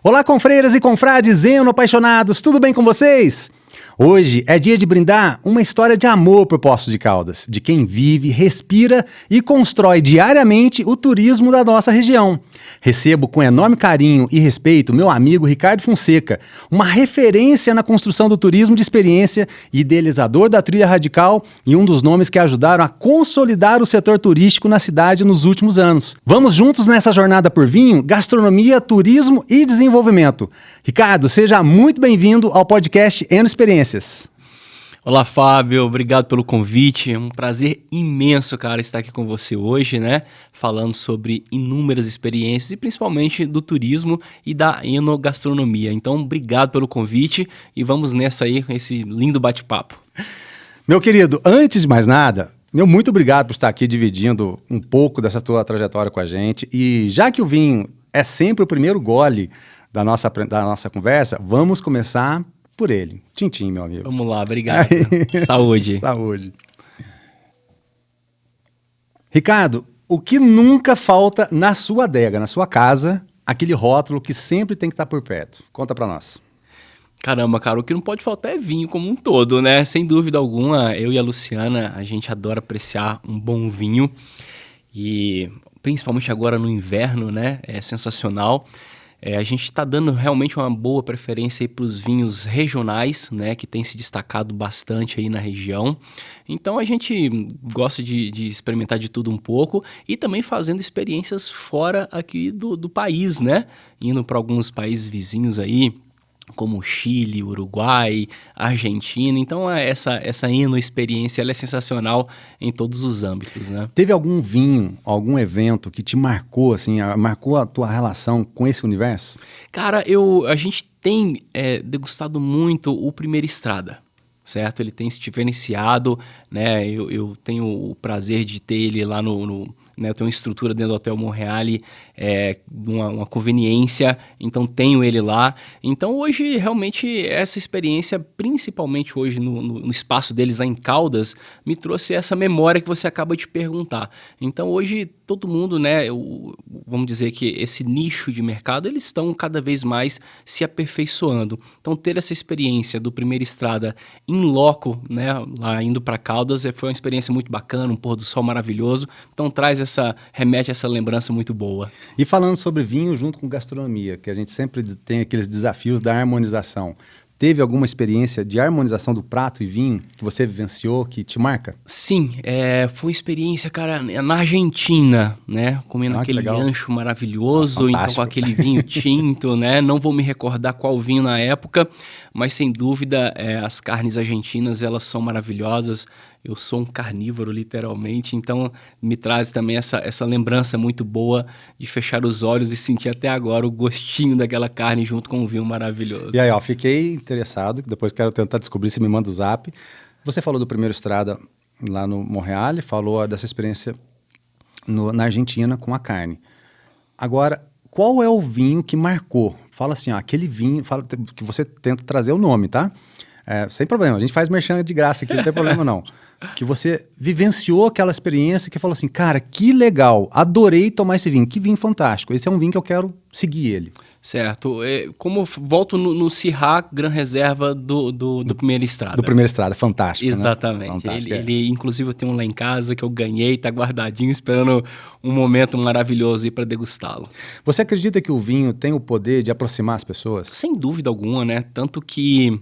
Olá, confreiras e confrades eno-apaixonados, tudo bem com vocês? Hoje é dia de brindar uma história de amor por Poços de Caldas, de quem vive, respira e constrói diariamente o turismo da nossa região. Recebo com enorme carinho e respeito meu amigo Ricardo Fonseca, uma referência na construção do turismo de experiência, idealizador da Trilha Radical e um dos nomes que ajudaram a consolidar o setor turístico na cidade nos últimos anos. Vamos juntos nessa jornada por vinho, gastronomia, turismo e desenvolvimento. Ricardo, seja muito bem-vindo ao podcast Eno Experiências. Olá, Fábio, obrigado pelo convite. É um prazer imenso, cara, estar aqui com você hoje, né? Falando sobre inúmeras experiências e principalmente do turismo e da enogastronomia. Então, obrigado pelo convite e vamos nessa aí com esse lindo bate-papo. Meu querido, antes de mais nada, muito obrigado por estar aqui dividindo um pouco dessa tua trajetória com a gente. E já que o vinho é sempre o primeiro gole da nossa conversa, vamos começar por ele. Tintim, meu amigo. Vamos lá, obrigado. Saúde. Saúde. Ricardo, o que nunca falta na sua adega, na sua casa, aquele rótulo que sempre tem que estar por perto? Conta pra nós. Caramba, cara, o que não pode faltar é vinho como um todo, né? Sem dúvida alguma, eu e a Luciana, a gente adora apreciar um bom vinho. E principalmente agora no inverno, né? É sensacional. A gente está dando realmente uma boa preferência para os vinhos regionais, né, que tem se destacado bastante aí na região. Então a gente gosta de experimentar de tudo um pouco e também fazendo experiências fora aqui do país, né? Indo para alguns países vizinhos aí, como Chile, Uruguai, Argentina. Então essa eno-experiência ela é sensacional em todos os âmbitos, né? Teve algum vinho, algum evento que te marcou, assim, marcou a tua relação com esse universo? Cara, a gente tem degustado muito o Primeira Estrada, certo? Ele tem se diferenciado, né? Eu tenho o prazer de ter ele lá né, eu tenho uma estrutura dentro do Hotel Monreale, uma conveniência, então tenho ele lá. Então hoje, realmente, essa experiência, principalmente hoje no espaço deles lá em Caldas, me trouxe essa memória que você acaba de perguntar. Então hoje, todo mundo, né, vamos dizer que esse nicho de mercado, eles estão cada vez mais se aperfeiçoando. Então ter essa experiência do Primeira Estrada in loco, né, lá indo para Caldas, foi uma experiência muito bacana, um pôr do sol maravilhoso. Então remete a essa lembrança muito boa. E falando sobre vinho junto com gastronomia, que a gente sempre tem aqueles desafios da harmonização. Teve alguma experiência de harmonização do prato e vinho que você vivenciou, que te marca? Sim, foi uma experiência, cara, na Argentina, né? Comendo aquele lancho maravilhoso, então com aquele vinho tinto, né? Não vou me recordar qual vinho na época, mas sem dúvida as carnes argentinas, elas são maravilhosas. Eu sou um carnívoro, literalmente, então me traz também essa lembrança muito boa de fechar os olhos e sentir até agora o gostinho daquela carne junto com um vinho maravilhoso. E aí, ó, fiquei interessado, depois quero tentar descobrir se me manda o zap. Você falou do Primeira Estrada lá no Monreale, falou dessa experiência na Argentina com a carne. Agora, qual é o vinho que marcou? Fala assim, ó, aquele vinho, fala que você tenta trazer o nome, tá? Sem problema, a gente faz merchan de graça aqui, não tem problema não. Que você vivenciou aquela experiência que falou assim, cara, que legal, adorei tomar esse vinho, que vinho fantástico, esse é um vinho que eu quero seguir ele. Certo, como volto no Syrah Gran Reserva do Primeira Estrada. Do Primeira Estrada, fantástico, exatamente, né? Fantástico, ele inclusive eu tenho um lá em casa que eu ganhei, tá guardadinho, esperando um momento maravilhoso aí para degustá-lo. Você acredita que o vinho tem o poder de aproximar as pessoas? Sem dúvida alguma, né, tanto que...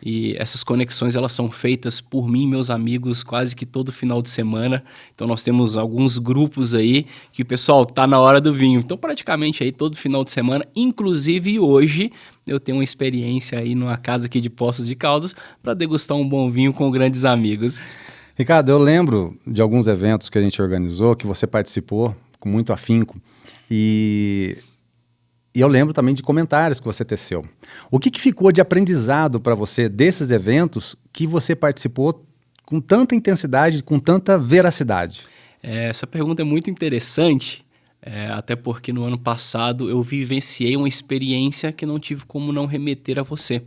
E essas conexões elas são feitas por mim e meus amigos quase que todo final de semana. Então nós temos alguns grupos aí que o pessoal tá na hora do vinho. Então praticamente aí todo final de semana, inclusive hoje, eu tenho uma experiência aí numa casa aqui de Poços de Caldas para degustar um bom vinho com grandes amigos. Ricardo, eu lembro de alguns eventos que a gente organizou, que você participou com muito afinco e eu lembro também de comentários que você teceu. O que ficou de aprendizado para você desses eventos que você participou com tanta intensidade, com tanta veracidade? Essa pergunta é muito interessante, até porque no ano passado eu vivenciei uma experiência que não tive como não remeter a você,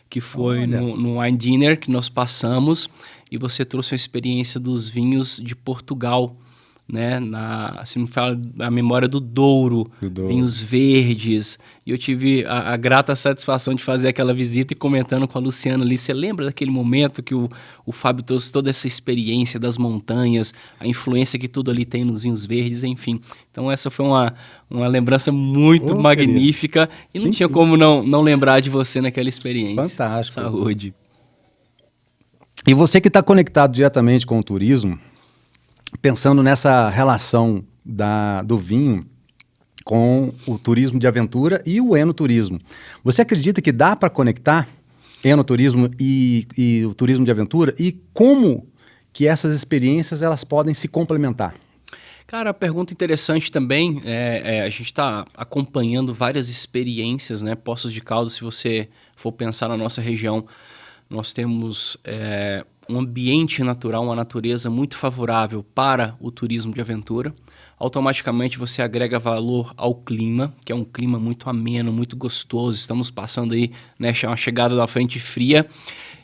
que foi no Wine Dinner que nós passamos e você trouxe a experiência dos vinhos de Portugal, né? Se não me fala a memória do Douro, vinhos verdes. E eu tive a grata satisfação de fazer aquela visita e comentando com a Luciana ali. Você lembra daquele momento que o Fábio trouxe toda essa experiência das montanhas, a influência que tudo ali tem nos vinhos verdes, enfim. Então essa foi uma lembrança muito magnífica e não tinha como não lembrar de você naquela experiência. Fantástico. Saúde. E você que está conectado diretamente com o turismo, pensando nessa relação do vinho com o turismo de aventura e o enoturismo, você acredita que dá para conectar enoturismo e o turismo de aventura? E como que essas experiências elas podem se complementar? Cara, a pergunta interessante também, a gente está acompanhando várias experiências, né? Poços de Caldas, se você for pensar na nossa região, nós temos um ambiente natural, uma natureza muito favorável para o turismo de aventura. Automaticamente você agrega valor ao clima, que é um clima muito ameno, muito gostoso. Estamos passando aí, né, uma chegada da frente fria.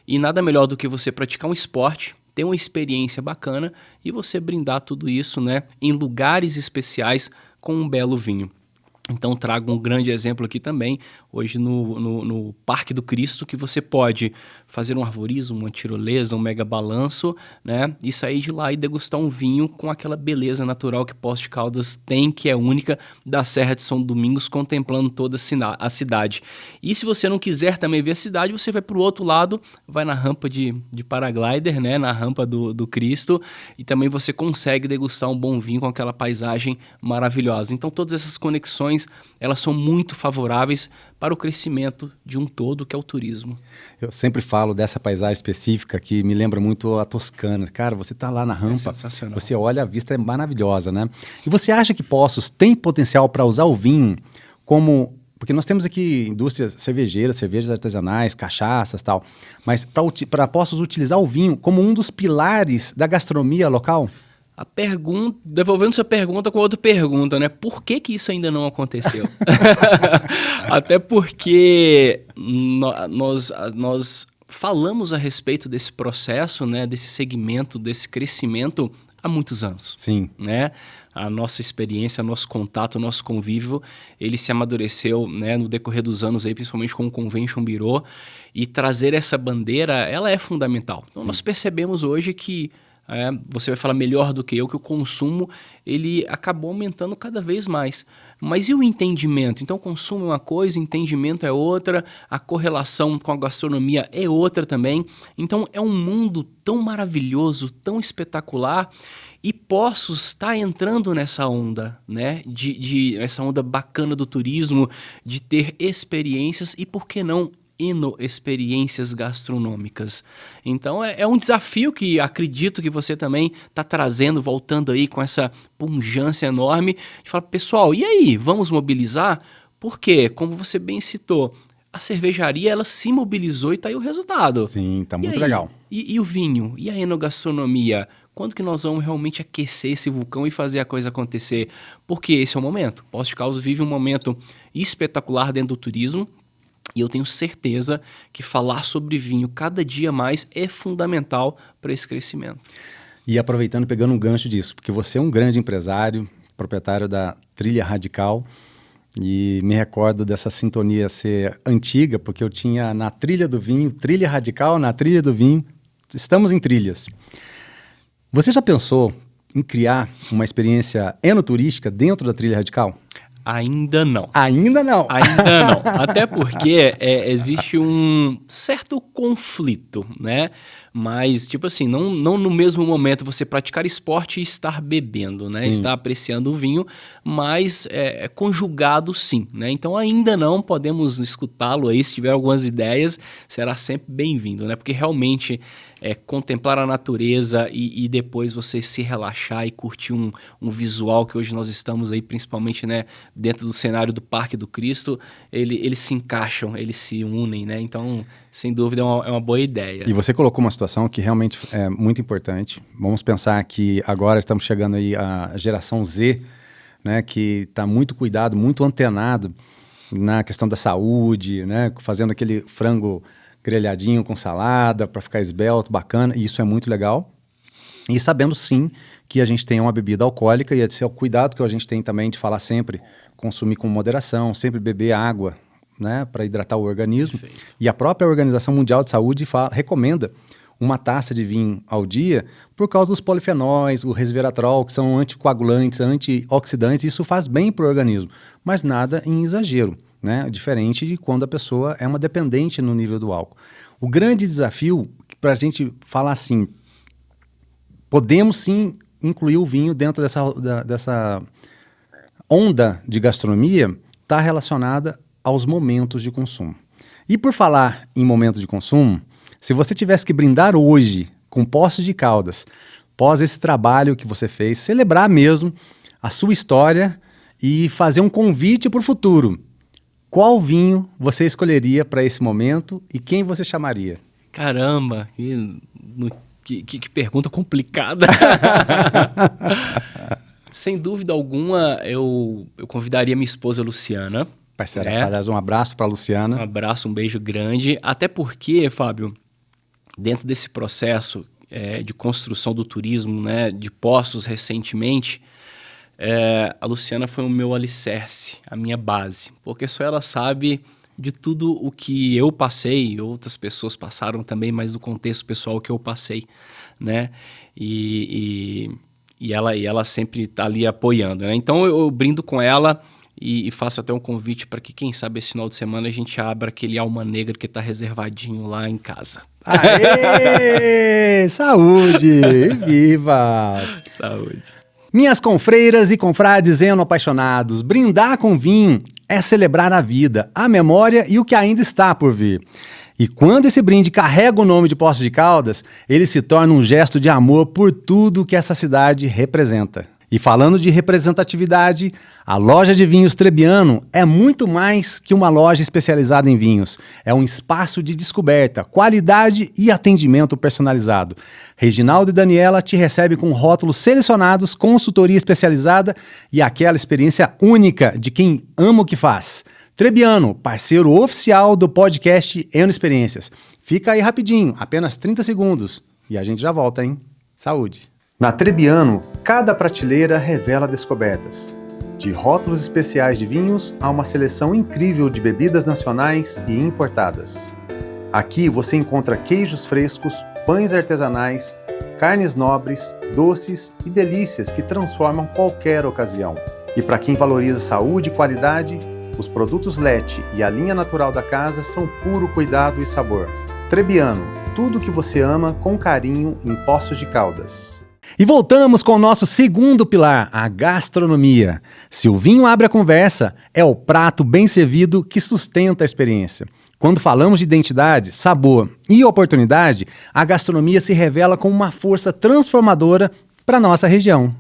E nada melhor do que você praticar um esporte, ter uma experiência bacana e você brindar tudo isso, né, em lugares especiais com um belo vinho. Então trago um grande exemplo aqui também, hoje no Parque do Cristo, que você pode fazer um arvorismo, uma tirolesa, um mega balanço, né? E sair de lá e degustar um vinho com aquela beleza natural que Poços de Caldas tem, que é única, da Serra de São Domingos, contemplando toda a cidade. E se você não quiser também ver a cidade, você vai para o outro lado, vai na rampa de paraglider, né? Na rampa do Cristo, e também você consegue degustar um bom vinho com aquela paisagem maravilhosa. Então todas essas conexões, elas são muito favoráveis para o crescimento de um todo, que é o turismo. Eu sempre falo dessa paisagem específica que me lembra muito a Toscana. Cara, você está lá na rampa, você olha, a vista é maravilhosa, né? E você acha que Poços tem potencial para usar o vinho como... Porque nós temos aqui indústrias cervejeiras, cervejas artesanais, cachaças e tal, mas para Poços utilizar o vinho como um dos pilares da gastronomia local? A pergunta, devolvendo sua pergunta com outra pergunta, né? Por que isso ainda não aconteceu? Até porque nós falamos a respeito desse processo, né? Desse segmento, desse crescimento há muitos anos. Sim. Né? A nossa experiência, nosso contato, nosso convívio, ele se amadureceu, né, no decorrer dos anos, aí, principalmente com o Convention Bureau, e trazer essa bandeira, ela é fundamental. Então, nós percebemos hoje que você vai falar melhor do que eu, que o consumo ele acabou aumentando cada vez mais. Mas e o entendimento? Então, consumo é uma coisa, entendimento é outra, a correlação com a gastronomia é outra também. Então, é um mundo tão maravilhoso, tão espetacular, e Poços está entrando nessa onda, né? Essa onda bacana do turismo, de ter experiências e, por que não, experiências gastronômicas. Então é um desafio que acredito que você também está trazendo, voltando aí com essa pungência enorme, de falar, pessoal, e aí, vamos mobilizar? Porque, como você bem citou, a cervejaria ela se mobilizou e está aí o resultado. Sim, está muito aí? legal. E o vinho? E a enogastronomia? Quando que nós vamos realmente aquecer esse vulcão e fazer a coisa acontecer? Porque esse é o momento. Poços de Caldas vive um momento espetacular dentro do turismo. E eu tenho certeza que falar sobre vinho cada dia mais é fundamental para esse crescimento. E aproveitando, pegando um gancho disso, porque você é um grande empresário, proprietário da Trilha Radical, e me recordo dessa sintonia ser antiga, porque eu tinha na Trilha do Vinho, Trilha Radical, na Trilha do Vinho, estamos em trilhas. Você já pensou em criar uma experiência enoturística dentro da Trilha Radical? Ainda não. Ainda não? Ainda não. Até porque existe um certo conflito, né? Mas, tipo assim, não no mesmo momento você praticar esporte e estar bebendo, né? Sim. Estar apreciando o vinho, mas conjugado sim, né? Então ainda não podemos escutá-lo aí. Se tiver algumas ideias, será sempre bem-vindo, né? Porque realmente contemplar a natureza e depois você se relaxar e curtir um visual que hoje nós estamos aí, principalmente, né, dentro do cenário do Parque do Cristo, eles se encaixam, eles se unem, né? Então, sem dúvida, é uma boa ideia. E você colocou uma situação que realmente é muito importante. Vamos pensar que agora estamos chegando aí à geração Z, né, que está muito cuidado, muito antenado na questão da saúde, né, fazendo aquele frango grelhadinho com salada para ficar esbelto, bacana, e isso é muito legal. E sabendo sim que a gente tenha uma bebida alcoólica, e esse é o cuidado que a gente tem também de falar sempre, consumir com moderação, sempre beber água, né, para hidratar o organismo. Perfeito. E a própria Organização Mundial de Saúde recomenda uma taça de vinho ao dia por causa dos polifenóis, o resveratrol, que são anticoagulantes, antioxidantes, isso faz bem para o organismo, mas nada em exagero, né? Diferente de quando a pessoa é uma dependente no nível do álcool. O grande desafio, para a gente falar assim, podemos sim incluir o vinho dentro dessa onda de gastronomia, está relacionada aos momentos de consumo. E por falar em momento de consumo, se você tivesse que brindar hoje com Poços de Caldas, pós esse trabalho que você fez, celebrar mesmo a sua história e fazer um convite para o futuro, qual vinho você escolheria para esse momento e quem você chamaria? Caramba, que pergunta complicada. Sem dúvida alguma, eu convidaria minha esposa Luciana. Parceira, aliás, um abraço para a Luciana. Um abraço, um beijo grande. Até porque, Fábio, dentro desse processo de construção do turismo, né, de Poços recentemente, a Luciana foi o meu alicerce, a minha base. Porque só ela sabe de tudo o que eu passei, outras pessoas passaram também, mas do contexto pessoal que eu passei, né? E ela sempre está ali apoiando, né? Então eu brindo com ela e faço até um convite para que, quem sabe, esse final de semana a gente abra aquele alma negra que está reservadinho lá em casa. Aê! Saúde! Viva! Saúde! Minhas confreiras e confrades eno-apaixonados, brindar com vinho é celebrar a vida, a memória e o que ainda está por vir. E quando esse brinde carrega o nome de Poços de Caldas, ele se torna um gesto de amor por tudo que essa cidade representa. E falando de representatividade, a loja de vinhos Trebbiano é muito mais que uma loja especializada em vinhos. É um espaço de descoberta, qualidade e atendimento personalizado. Reginaldo e Daniela te recebem com rótulos selecionados, consultoria especializada e aquela experiência única de quem ama o que faz. Trebbiano, parceiro oficial do podcast Eno Experiências. Fica aí rapidinho, apenas 30 segundos. E a gente já volta, hein? Saúde! Na Trebbiano, cada prateleira revela descobertas. De rótulos especiais de vinhos a uma seleção incrível de bebidas nacionais e importadas. Aqui você encontra queijos frescos, pães artesanais, carnes nobres, doces e delícias que transformam qualquer ocasião. E para quem valoriza saúde e qualidade, os produtos Lete e a linha natural da casa são puro cuidado e sabor. Trebbiano, tudo que você ama com carinho em Poços de Caldas. E voltamos com o nosso segundo pilar, a gastronomia. Se o vinho abre a conversa, é o prato bem servido que sustenta a experiência. Quando falamos de identidade, sabor e oportunidade, a gastronomia se revela como uma força transformadora para a nossa região.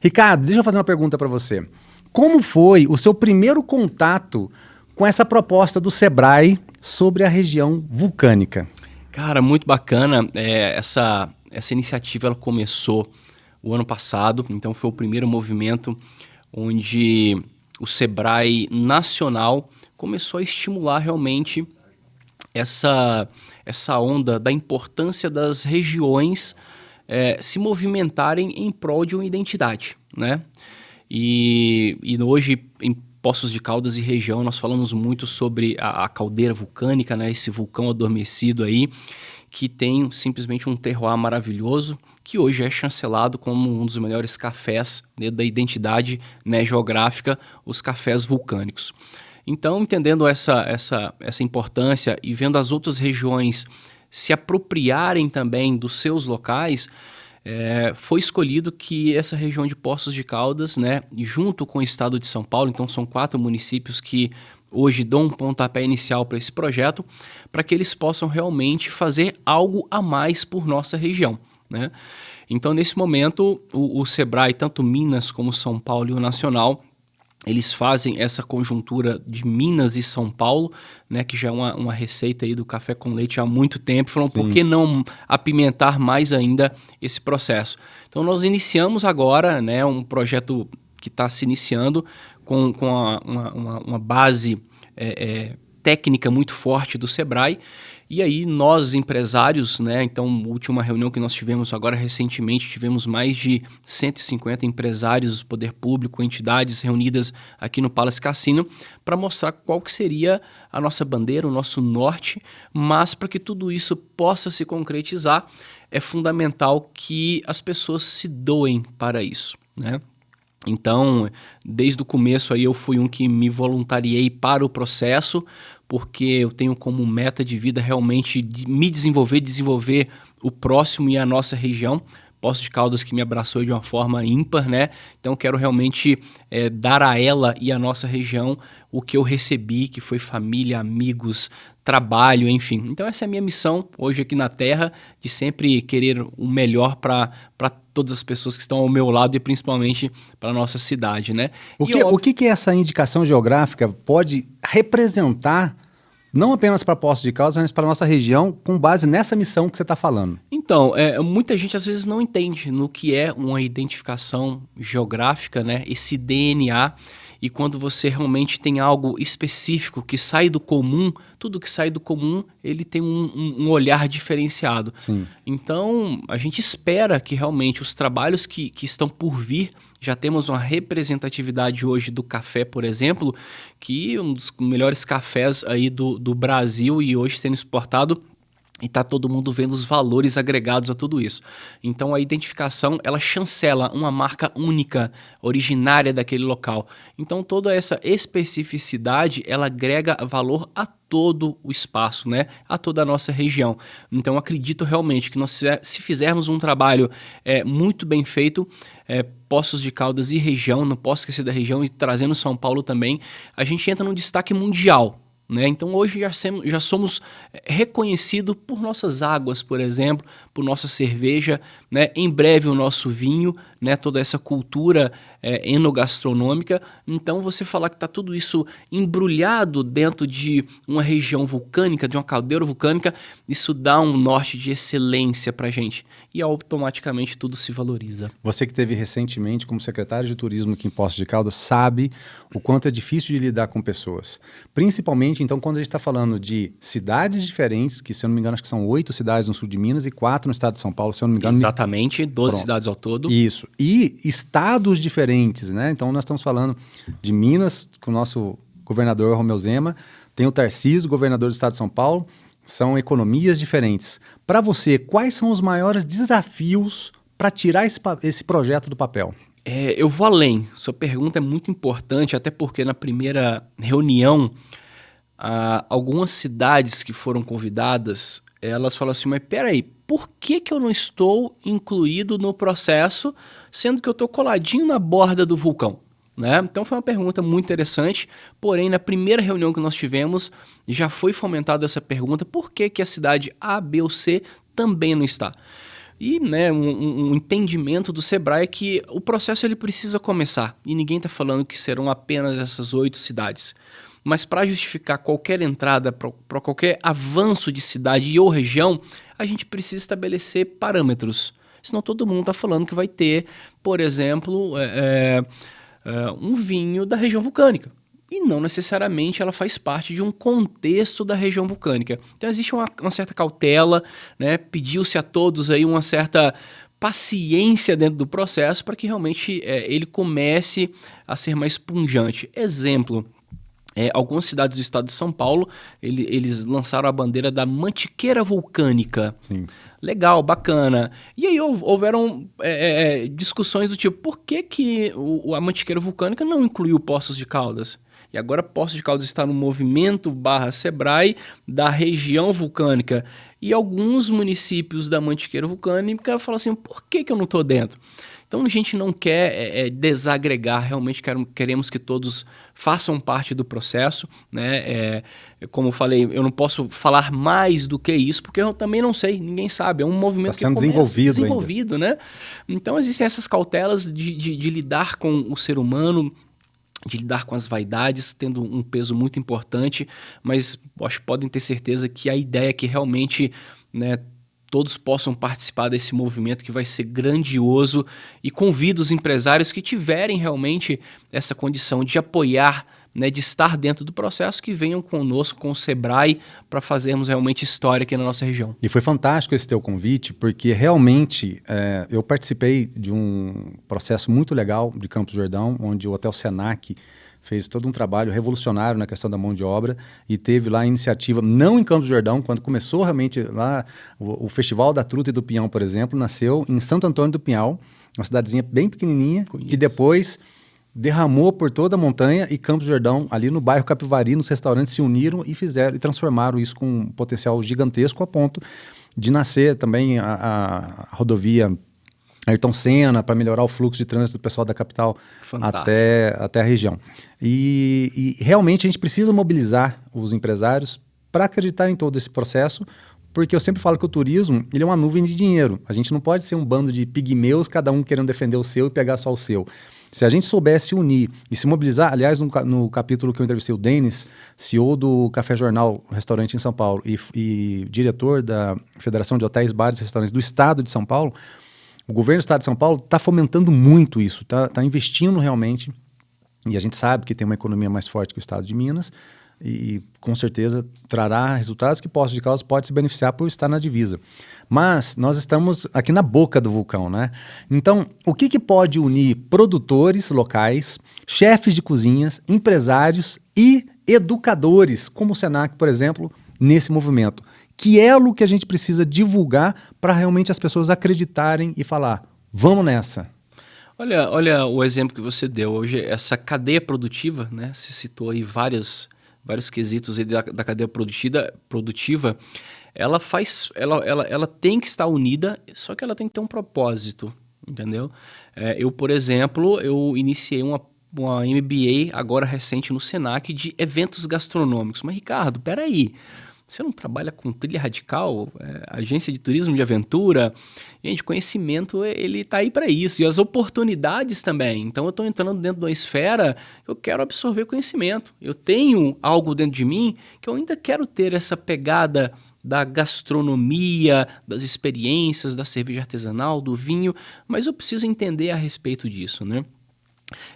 Ricardo, deixa eu fazer uma pergunta para você. Como foi o seu primeiro contato com essa proposta do Sebrae sobre a região vulcânica? Cara, muito bacana. Essa iniciativa ela começou o ano passado, então foi o primeiro movimento onde o Sebrae Nacional começou a estimular realmente essa onda da importância das regiões se movimentarem em prol de uma identidade, né? E hoje, em Poços de Caldas e região, nós falamos muito sobre a caldeira vulcânica, né? Esse vulcão adormecido aí, que tem simplesmente um terroir maravilhoso, que hoje é chancelado como um dos melhores cafés, né, da identidade, né, geográfica, os cafés vulcânicos. Então, entendendo essa importância e vendo as outras regiões se apropriarem também dos seus locais, foi escolhido que essa região de Poços de Caldas, né, junto com o estado de São Paulo, então são 4 municípios que hoje dão um pontapé inicial para esse projeto, para que eles possam realmente fazer algo a mais por nossa região, né? Então, nesse momento, o Sebrae, tanto Minas como São Paulo e o Nacional, eles fazem essa conjuntura de Minas e São Paulo, né, que já é uma receita aí do café com leite há muito tempo. Falam, por que não apimentar mais ainda esse processo? Então, nós iniciamos agora, né, um projeto que está se iniciando com uma base técnica muito forte do Sebrae, E aí nós, empresários, né, então a última reunião que nós tivemos agora recentemente, tivemos mais de 150 empresários do poder público, entidades reunidas aqui no Palace Cassino para mostrar qual que seria a nossa bandeira, o nosso norte, mas para que tudo isso possa se concretizar, é fundamental que as pessoas se doem para isso, né? Então, desde o começo aí eu fui um que me voluntariei para o processo, porque eu tenho como meta de vida realmente me desenvolver o próximo e a nossa região. Poços de Caldas que me abraçou de uma forma ímpar, né? Então eu quero realmente dar a ela e a nossa região o que eu recebi, que foi família, amigos, trabalho, enfim. Então essa é a minha missão hoje aqui na Terra, de sempre querer o melhor para todas as pessoas que estão ao meu lado e principalmente para a nossa cidade, né? O que essa indicação geográfica pode representar, não apenas para Poços de Caldas, mas para a nossa região, com base nessa missão que você está falando? Então, muita gente às vezes não entende no que é uma identificação geográfica, né? Esse DNA. E quando você realmente tem algo específico que sai do comum, tudo que sai do comum, ele tem um olhar diferenciado. Sim. Então, a gente espera que realmente os trabalhos que estão por vir, já temos uma representatividade hoje do café, por exemplo, que um dos melhores cafés aí do Brasil e hoje sendo exportado. E está todo mundo vendo os valores agregados a tudo isso. Então a identificação, ela chancela uma marca única, originária daquele local. Então toda essa especificidade, ela agrega valor a todo o espaço, né? A toda a nossa região. Então acredito realmente que nós, se fizermos um trabalho muito bem feito, Poços de Caldas e região, não posso esquecer da região, e trazendo São Paulo também, a gente entra num destaque mundial. Né? Então hoje já somos reconhecidos por nossas águas, por exemplo, por nossa cerveja, né? Em breve o nosso vinho, né? Toda essa cultura enogastronômica. Então você falar que está tudo isso embrulhado dentro de uma região vulcânica, de uma caldeira vulcânica, isso dá um norte de excelência para a gente e automaticamente tudo se valoriza. Você que esteve recentemente como secretário de turismo aqui em Poços de Caldas sabe o quanto é difícil de lidar com pessoas, principalmente então quando a gente está falando de cidades diferentes, que se eu não me engano acho que são 8 cidades no sul de Minas e 4 no estado de São Paulo, se eu não me engano. Exatamente, 12 cidades ao todo. Isso, e estados diferentes, né? Então nós estamos falando de Minas, com o nosso governador Romeu Zema, tem o Tarcísio, governador do estado de São Paulo, são economias diferentes. Para você, quais são os maiores desafios para tirar esse projeto do papel? Eu vou além, sua pergunta é muito importante, até porque na primeira reunião, algumas cidades que foram convidadas, elas falam assim, mas peraí, por que eu não estou incluído no processo, sendo que eu estou coladinho na borda do vulcão? Né? Então foi uma pergunta muito interessante, porém na primeira reunião que nós tivemos, já foi fomentada essa pergunta, por que a cidade A, B ou C também não está? E né, um entendimento do Sebrae é que o processo ele precisa começar, e ninguém está falando que serão apenas essas 8 cidades. Mas para justificar qualquer entrada, para qualquer avanço de cidade ou região, a gente precisa estabelecer parâmetros. Senão todo mundo está falando que vai ter, por exemplo, um vinho da região vulcânica. E não necessariamente ela faz parte de um contexto da região vulcânica. Então existe uma certa cautela, né? Pediu-se a todos aí uma certa paciência dentro do processo para que realmente ele comece a ser mais pungente. Exemplo, algumas cidades do estado de São Paulo, eles lançaram a bandeira da mantiqueira vulcânica. Sim. Legal, bacana. E aí houveram discussões do tipo, por que a mantiqueira vulcânica não incluiu Poços de Caldas? E agora Poços de Caldas está no movimento /Sebrae da região vulcânica. E alguns municípios da mantiqueira vulcânica falam assim, por que eu não estou dentro? Então a gente não quer desagregar, realmente queremos que todos façam parte do processo, né? Como eu falei, eu não posso falar mais do que isso, porque eu também não sei, ninguém sabe, é um movimento que começa desenvolvido, né? Então existem essas cautelas de lidar com o ser humano, de lidar com as vaidades, tendo um peso muito importante, mas acho que podem ter certeza que a ideia é que realmente, né, todos possam participar desse movimento que vai ser grandioso, e convido os empresários que tiverem realmente essa condição de apoiar né, de estar dentro do processo, que venham conosco, com o Sebrae, para fazermos realmente história aqui na nossa região. E foi fantástico esse teu convite, porque realmente eu participei de um processo muito legal de Campos do Jordão, onde o Hotel Senac fez todo um trabalho revolucionário na questão da mão de obra e teve lá a iniciativa, não em Campos do Jordão, quando começou realmente lá o Festival da Truta e do Pinhão, por exemplo, nasceu em Santo Antônio do Pinhal, uma cidadezinha bem pequenininha, que depois derramou por toda a montanha, e Campos do Jordão, ali no bairro Capivari, nos restaurantes se uniram e fizeram e transformaram isso com um potencial gigantesco, a ponto de nascer também a rodovia Ayrton Senna, para melhorar o fluxo de trânsito do pessoal da capital até a região. E realmente a gente precisa mobilizar os empresários para acreditar em todo esse processo, porque eu sempre falo que o turismo ele é uma nuvem de dinheiro. A gente não pode ser um bando de pigmeus, cada um querendo defender o seu e pegar só o seu. Se a gente soubesse unir e se mobilizar, aliás, no capítulo que eu entrevistei o Denis, CEO do Café Jornal Restaurante em São Paulo e diretor da Federação de Hotéis, Bares e Restaurantes do Estado de São Paulo, o governo do Estado de São Paulo está fomentando muito isso, está investindo realmente, e a gente sabe que tem uma economia mais forte que o Estado de Minas, e com certeza trará resultados que Poços de Caldas pode se beneficiar por estar na divisa. Mas nós estamos aqui na boca do vulcão, né? Então, o que pode unir produtores locais, chefes de cozinhas, empresários e educadores, como o Senac, por exemplo, nesse movimento? Que elo que a gente precisa divulgar para realmente as pessoas acreditarem e falar, vamos nessa? Olha o exemplo que você deu. Hoje, essa cadeia produtiva, né? Você citou aí vários quesitos aí da cadeia produtiva, ela tem que estar unida, só que ela tem que ter um propósito, entendeu? Eu, por exemplo, eu iniciei uma MBA agora recente no Senac de eventos gastronômicos. Mas, Ricardo, peraí, você não trabalha com trilha radical, agência de turismo de aventura? Gente, conhecimento, ele está aí para isso. E as oportunidades também. Então, eu estou entrando dentro de uma esfera, eu quero absorver conhecimento. Eu tenho algo dentro de mim que eu ainda quero ter essa pegada da gastronomia, das experiências, da cerveja artesanal, do vinho, mas eu preciso entender a respeito disso, né?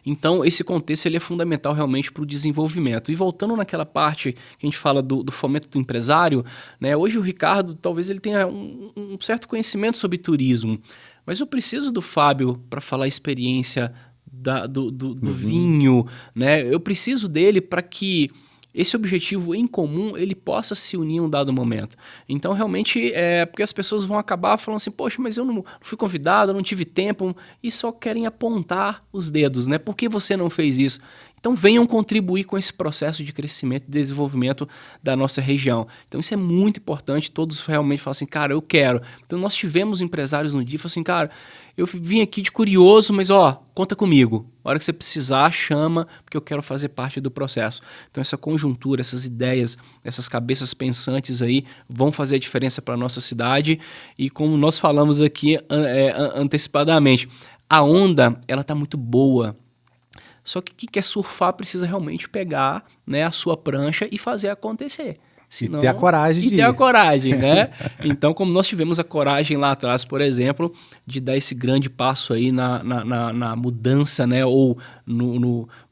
Então, esse contexto ele é fundamental realmente para o desenvolvimento. E voltando naquela parte que a gente fala do fomento do empresário, né, hoje o Ricardo talvez ele tenha um certo conhecimento sobre turismo, mas eu preciso do Fábio para falar a experiência do vinho, né? Eu preciso dele para que esse objetivo em comum ele possa se unir em um dado momento. Então, realmente, porque as pessoas vão acabar falando assim, poxa, mas eu não fui convidado, eu não tive tempo, e só querem apontar os dedos, né? Por que você não fez isso? Então, venham contribuir com esse processo de crescimento e desenvolvimento da nossa região. Então, isso é muito importante, todos realmente falam assim, cara, eu quero. Então, nós tivemos empresários no dia, falaram assim, cara, eu vim aqui de curioso, mas conta comigo. A hora que você precisar, chama, porque eu quero fazer parte do processo. Então, essa conjuntura, essas ideias, essas cabeças pensantes aí vão fazer a diferença para a nossa cidade. E como nós falamos aqui antecipadamente, a onda, ela está muito boa. Só que quem quer surfar precisa realmente pegar, né, a sua prancha e fazer acontecer. Senão, e ter a coragem de ir. E ter a coragem, né? Então, como nós tivemos a coragem lá atrás, por exemplo, de dar esse grande passo aí na mudança, né? Ou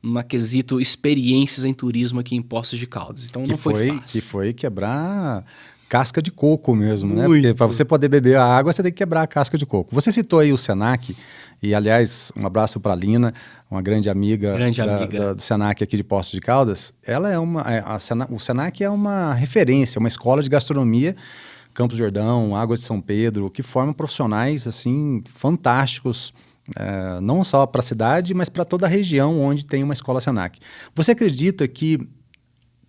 na quesito experiências em turismo aqui em Poços de Caldas. Então, não foi fácil. Que foi quebrar casca de coco mesmo, né? Porque para você poder beber a água, você tem que quebrar a casca de coco. Você citou aí o Senac, e aliás, um abraço para a Lina, uma grande amiga do Senac aqui de Poços de Caldas. Ela é o Senac é uma referência, uma escola de gastronomia, Campos do Jordão, Águas de São Pedro, que formam profissionais assim fantásticos, não só para a cidade, mas para toda a região onde tem uma escola Senac. Você acredita que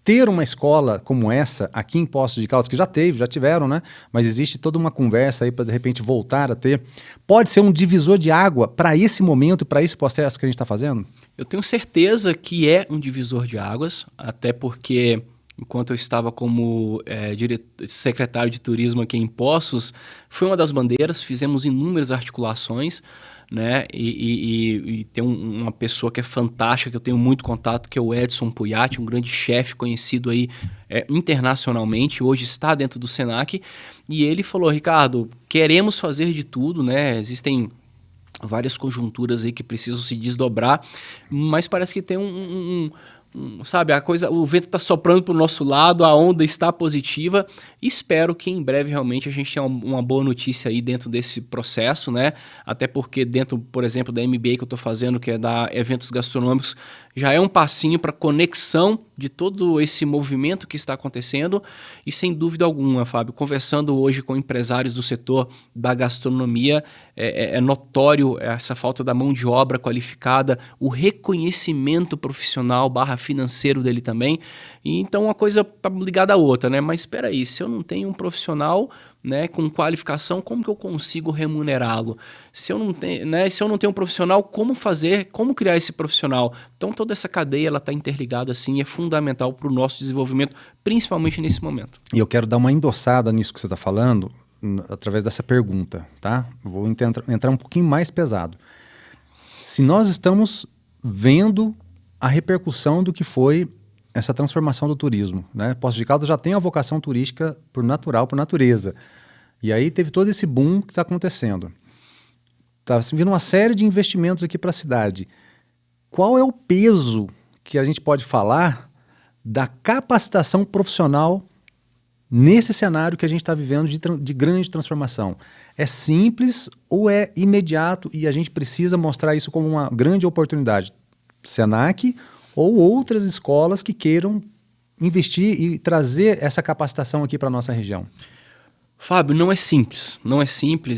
ter uma escola como essa aqui em Poços de Caldas, que já tiveram, né? Mas existe toda uma conversa aí para de repente voltar a ter, pode ser um divisor de água para esse momento e para esse processo que a gente está fazendo? Eu tenho certeza que é um divisor de águas, até porque enquanto eu estava como secretário de turismo aqui em Poços, foi uma das bandeiras, fizemos inúmeras articulações, né? E tem uma pessoa que é fantástica, que eu tenho muito contato, que é o Edson Puyat, um grande chefe conhecido aí internacionalmente, hoje está dentro do Senac, e ele falou, Ricardo, queremos fazer de tudo, né? Existem várias conjunturas aí que precisam se desdobrar, mas parece que tem sabe, o vento está soprando para o nosso lado, a onda está positiva. Espero que em breve realmente a gente tenha uma boa notícia aí dentro desse processo, né? Até porque dentro, por exemplo, da MBA que eu estou fazendo, que é da eventos gastronômicos, já é um passinho para conexão de todo esse movimento que está acontecendo. E sem dúvida alguma, Fábio, conversando hoje com empresários do setor da gastronomia, é notório essa falta da mão de obra qualificada, o reconhecimento profissional / financeiro dele também. E então uma coisa está ligada à outra, né? Mas espera aí, se eu não tenho um profissional, né, com qualificação, como que eu consigo remunerá-lo? Se eu não tenho, né, se eu não tenho um profissional, como criar esse profissional? Então toda essa cadeia ela está interligada assim, é fundamental para o nosso desenvolvimento, principalmente nesse momento. E eu quero dar uma endossada nisso que você está falando, através dessa pergunta, tá? Vou entrar um pouquinho mais pesado. Se nós estamos vendo a repercussão do que foi essa transformação do turismo, né? Poços de Caldas já tem a vocação turística por natureza. E aí teve todo esse boom que está acontecendo. Está vindo uma série de investimentos aqui para a cidade. Qual é o peso que a gente pode falar da capacitação profissional nesse cenário que a gente está vivendo de grande transformação? É simples ou é imediato e a gente precisa mostrar isso como uma grande oportunidade? Senac ou outras escolas que queiram investir e trazer essa capacitação aqui para a nossa região? Fábio, não é simples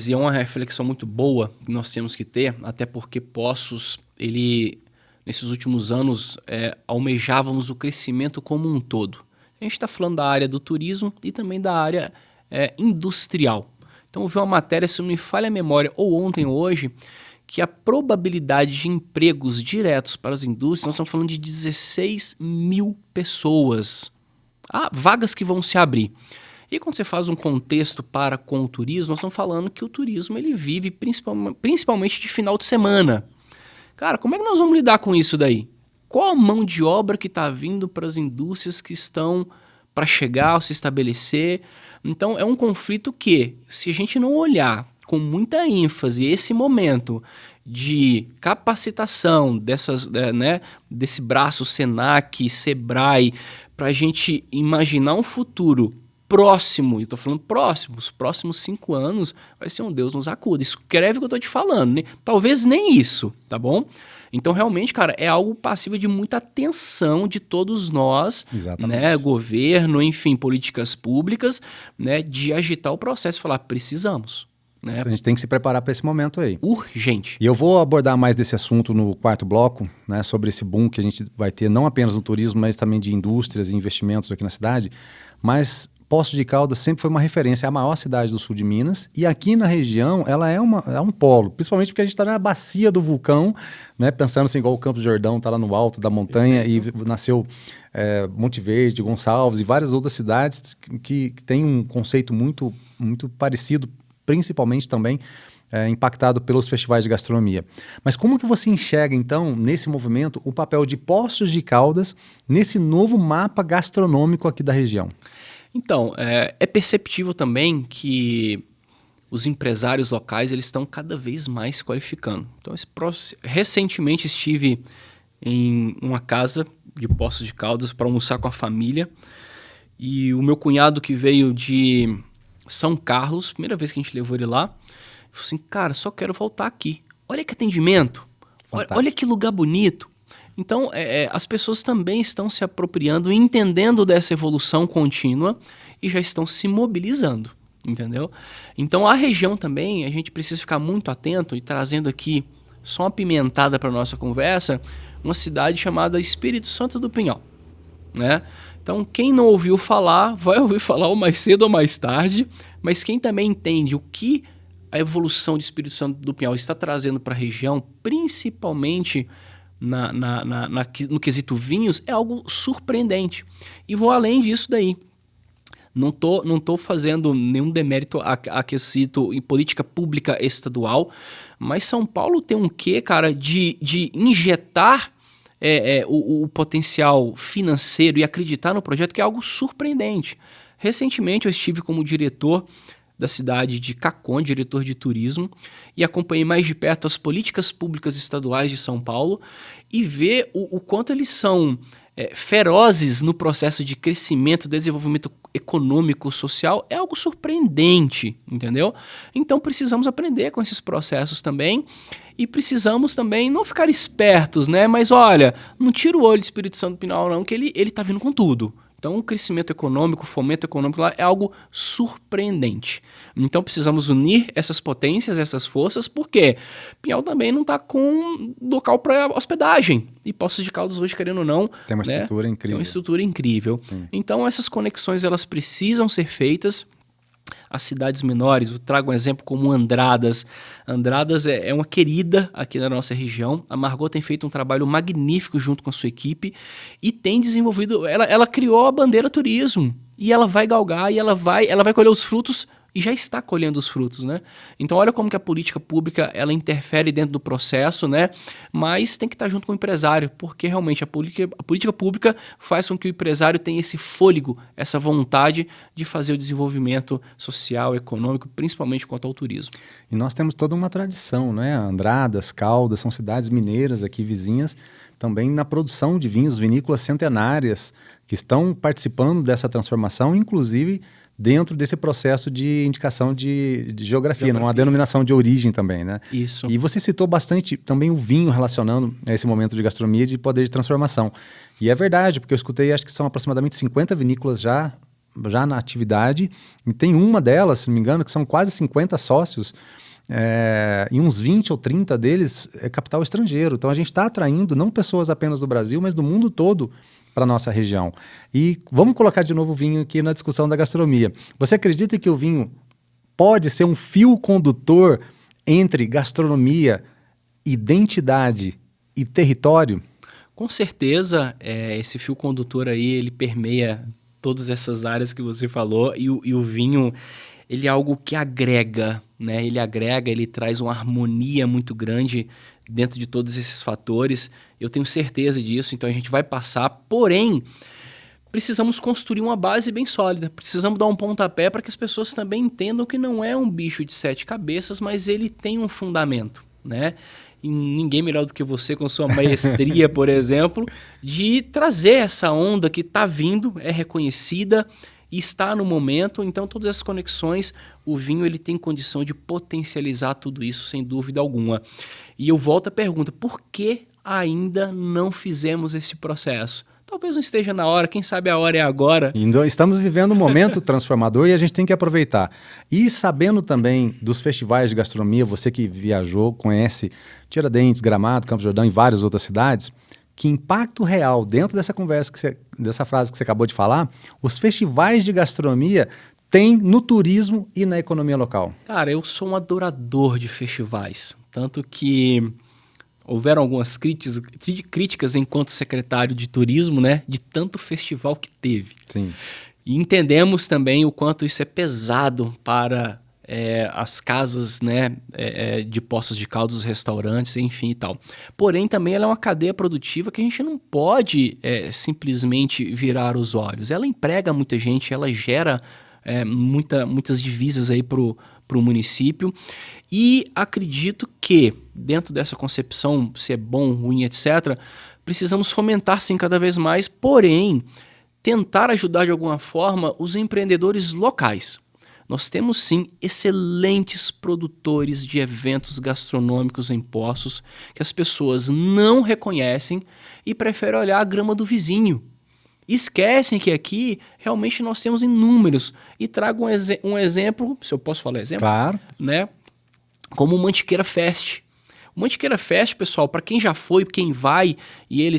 e é uma reflexão muito boa que nós temos que ter, até porque Poços, nesses últimos anos, almejávamos o crescimento como um todo. A gente está falando da área do turismo e também da área industrial. Então eu vi uma matéria, se não me falha a memória, ou ontem ou hoje, que a probabilidade de empregos diretos para as indústrias, nós estamos falando de 16 mil pessoas. Vagas que vão se abrir. E quando você faz um contexto com o turismo, nós estamos falando que o turismo ele vive principalmente de final de semana. Cara, como é que nós vamos lidar com isso daí? Qual a mão de obra que está vindo para as indústrias que estão para chegar ou se estabelecer? Então é um conflito que, se a gente não olhar com muita ênfase esse momento de capacitação desse braço Senac, Sebrae, para a gente imaginar um futuro próximo, e estou falando próximo, os próximos 5 anos vai ser um Deus nos acuda. Escreve o que eu estou te falando, né? Talvez nem isso, tá bom? Então, realmente, cara, é algo passível de muita atenção de todos nós, né, governo, enfim, políticas públicas, né, de agitar o processo e falar, precisamos. Né? A gente tem que se preparar para esse momento aí. Urgente. E eu vou abordar mais desse assunto no 4º bloco, né, sobre esse boom que a gente vai ter não apenas no turismo, mas também de indústrias e investimentos aqui na cidade. Mas Poços de Caldas sempre foi uma referência, é a maior cidade do sul de Minas, e aqui na região ela é um polo, principalmente porque a gente está na bacia do vulcão, né, pensando assim, igual o Campos do Jordão está lá no alto da montanha e nasceu Monte Verde, Gonçalves e várias outras cidades que têm um conceito muito, muito parecido, principalmente também impactado pelos festivais de gastronomia. Mas como que você enxerga, então, nesse movimento, o papel de Poços de Caldas nesse novo mapa gastronômico aqui da região? Então, é perceptível também que os empresários locais eles estão cada vez mais se qualificando. Então, recentemente estive em uma casa de Poços de Caldas para almoçar com a família e o meu cunhado que veio de São Carlos, primeira vez que a gente levou ele lá, falou assim, cara, só quero voltar aqui. Olha que atendimento, olha que lugar bonito. Então, as pessoas também estão se apropriando e entendendo dessa evolução contínua e já estão se mobilizando, entendeu? Então, a região também, a gente precisa ficar muito atento e trazendo aqui só uma pimentada para a nossa conversa, uma cidade chamada Espírito Santo do Pinhal, né? Então, quem não ouviu falar, vai ouvir falar ou mais cedo ou mais tarde, mas quem também entende o que a evolução de Espírito Santo do Pinhal está trazendo para a região, principalmente no quesito vinhos, é algo surpreendente. E vou além disso daí. Não tô fazendo nenhum demérito a quesito em política pública estadual, mas São Paulo tem um quê, cara, de injetar o potencial financeiro e acreditar no projeto, que é algo surpreendente. Recentemente eu estive como diretor da cidade de Cacon, diretor de turismo, e acompanhei mais de perto as políticas públicas estaduais de São Paulo e ver o quanto eles são ferozes no processo de crescimento, desenvolvimento econômico, social, é algo surpreendente, entendeu? Então precisamos aprender com esses processos também e precisamos também não ficar espertos, né? Mas olha, não tira o olho do Espírito Santo do Pinhal não, que ele tá vindo com tudo. Então, o crescimento econômico, o fomento econômico lá é algo surpreendente. Então, precisamos unir essas potências, essas forças, porque Pinhal também não está com local para hospedagem. E Poços de Caldas hoje, querendo ou não... Tem uma estrutura incrível. Tem uma estrutura incrível. Sim. Então, essas conexões elas precisam ser feitas. As cidades menores, eu trago um exemplo como Andradas. Andradas é uma querida aqui na nossa região. A Margot tem feito um trabalho magnífico junto com a sua equipe e tem desenvolvido... Ela criou a bandeira turismo e ela vai galgar e ela vai colher os frutos e já está colhendo os frutos, né? Então olha como que a política pública ela interfere dentro do processo, né? Mas tem que estar junto com o empresário, porque realmente a política pública faz com que o empresário tenha esse fôlego, essa vontade de fazer o desenvolvimento social, econômico, principalmente quanto ao turismo. E nós temos toda uma tradição, né? Andradas, Caldas, são cidades mineiras aqui vizinhas, também na produção de vinhos, vinícolas centenárias, que estão participando dessa transformação, inclusive dentro desse processo de indicação de geografia, uma denominação de origem também, né? Isso. E você citou bastante também o vinho relacionando a esse momento de gastronomia de poder de transformação. E é verdade, porque eu escutei, acho que são aproximadamente 50 vinícolas já na atividade, e tem uma delas, se não me engano, que são quase 50 sócios, e uns 20 ou 30 deles é capital estrangeiro. Então a gente está atraindo não pessoas apenas do Brasil, mas do mundo todo para a nossa região. E vamos colocar de novo o vinho aqui na discussão da gastronomia. Você acredita que o vinho pode ser um fio condutor entre gastronomia, identidade e território? Com certeza, esse fio condutor aí, ele permeia todas essas áreas que você falou e o vinho, ele é algo que agrega, né? Ele agrega, ele traz uma harmonia muito grande dentro de todos esses fatores. Eu tenho certeza disso, então a gente vai passar, porém, precisamos construir uma base bem sólida, precisamos dar um pontapé para que as pessoas também entendam que não é um bicho de 7 cabeças, mas ele tem um fundamento, né? E ninguém melhor do que você, com sua maestria, por exemplo, de trazer essa onda que está vindo, é reconhecida, está no momento. Então, todas essas conexões, o vinho ele tem condição de potencializar tudo isso, sem dúvida alguma. E eu volto à pergunta, por que ainda não fizemos esse processo? Talvez não esteja na hora, quem sabe a hora é agora. Estamos vivendo um momento transformador e a gente tem que aproveitar. E sabendo também dos festivais de gastronomia, você que viajou, conhece Tiradentes, Gramado, Campos do Jordão e várias outras cidades, que impacto real, dentro dessa conversa, dessa frase que você acabou de falar, os festivais de gastronomia têm no turismo e na economia local? Cara, eu sou um adorador de festivais, tanto que houveram algumas críticas enquanto secretário de turismo, né, de tanto festival que teve. Sim. E entendemos também o quanto isso é pesado para as casas, né, de Poços de Caldas, os restaurantes, enfim e tal. Porém, também ela é uma cadeia produtiva que a gente não pode simplesmente virar os olhos. Ela emprega muita gente, ela gera muitas divisas aí para o município. E acredito que, dentro dessa concepção, se é bom, ruim, etc., precisamos fomentar, sim, cada vez mais, porém, tentar ajudar de alguma forma os empreendedores locais. Nós temos, sim, excelentes produtores de eventos gastronômicos em Poços que as pessoas não reconhecem e preferem olhar a grama do vizinho. Esquecem que aqui realmente nós temos inúmeros. E trago um exemplo, se eu posso falar exemplo? Claro. Né? Como o Mantiqueira Fest. O Mantiqueira Fest, pessoal, para quem já foi, quem vai, e ele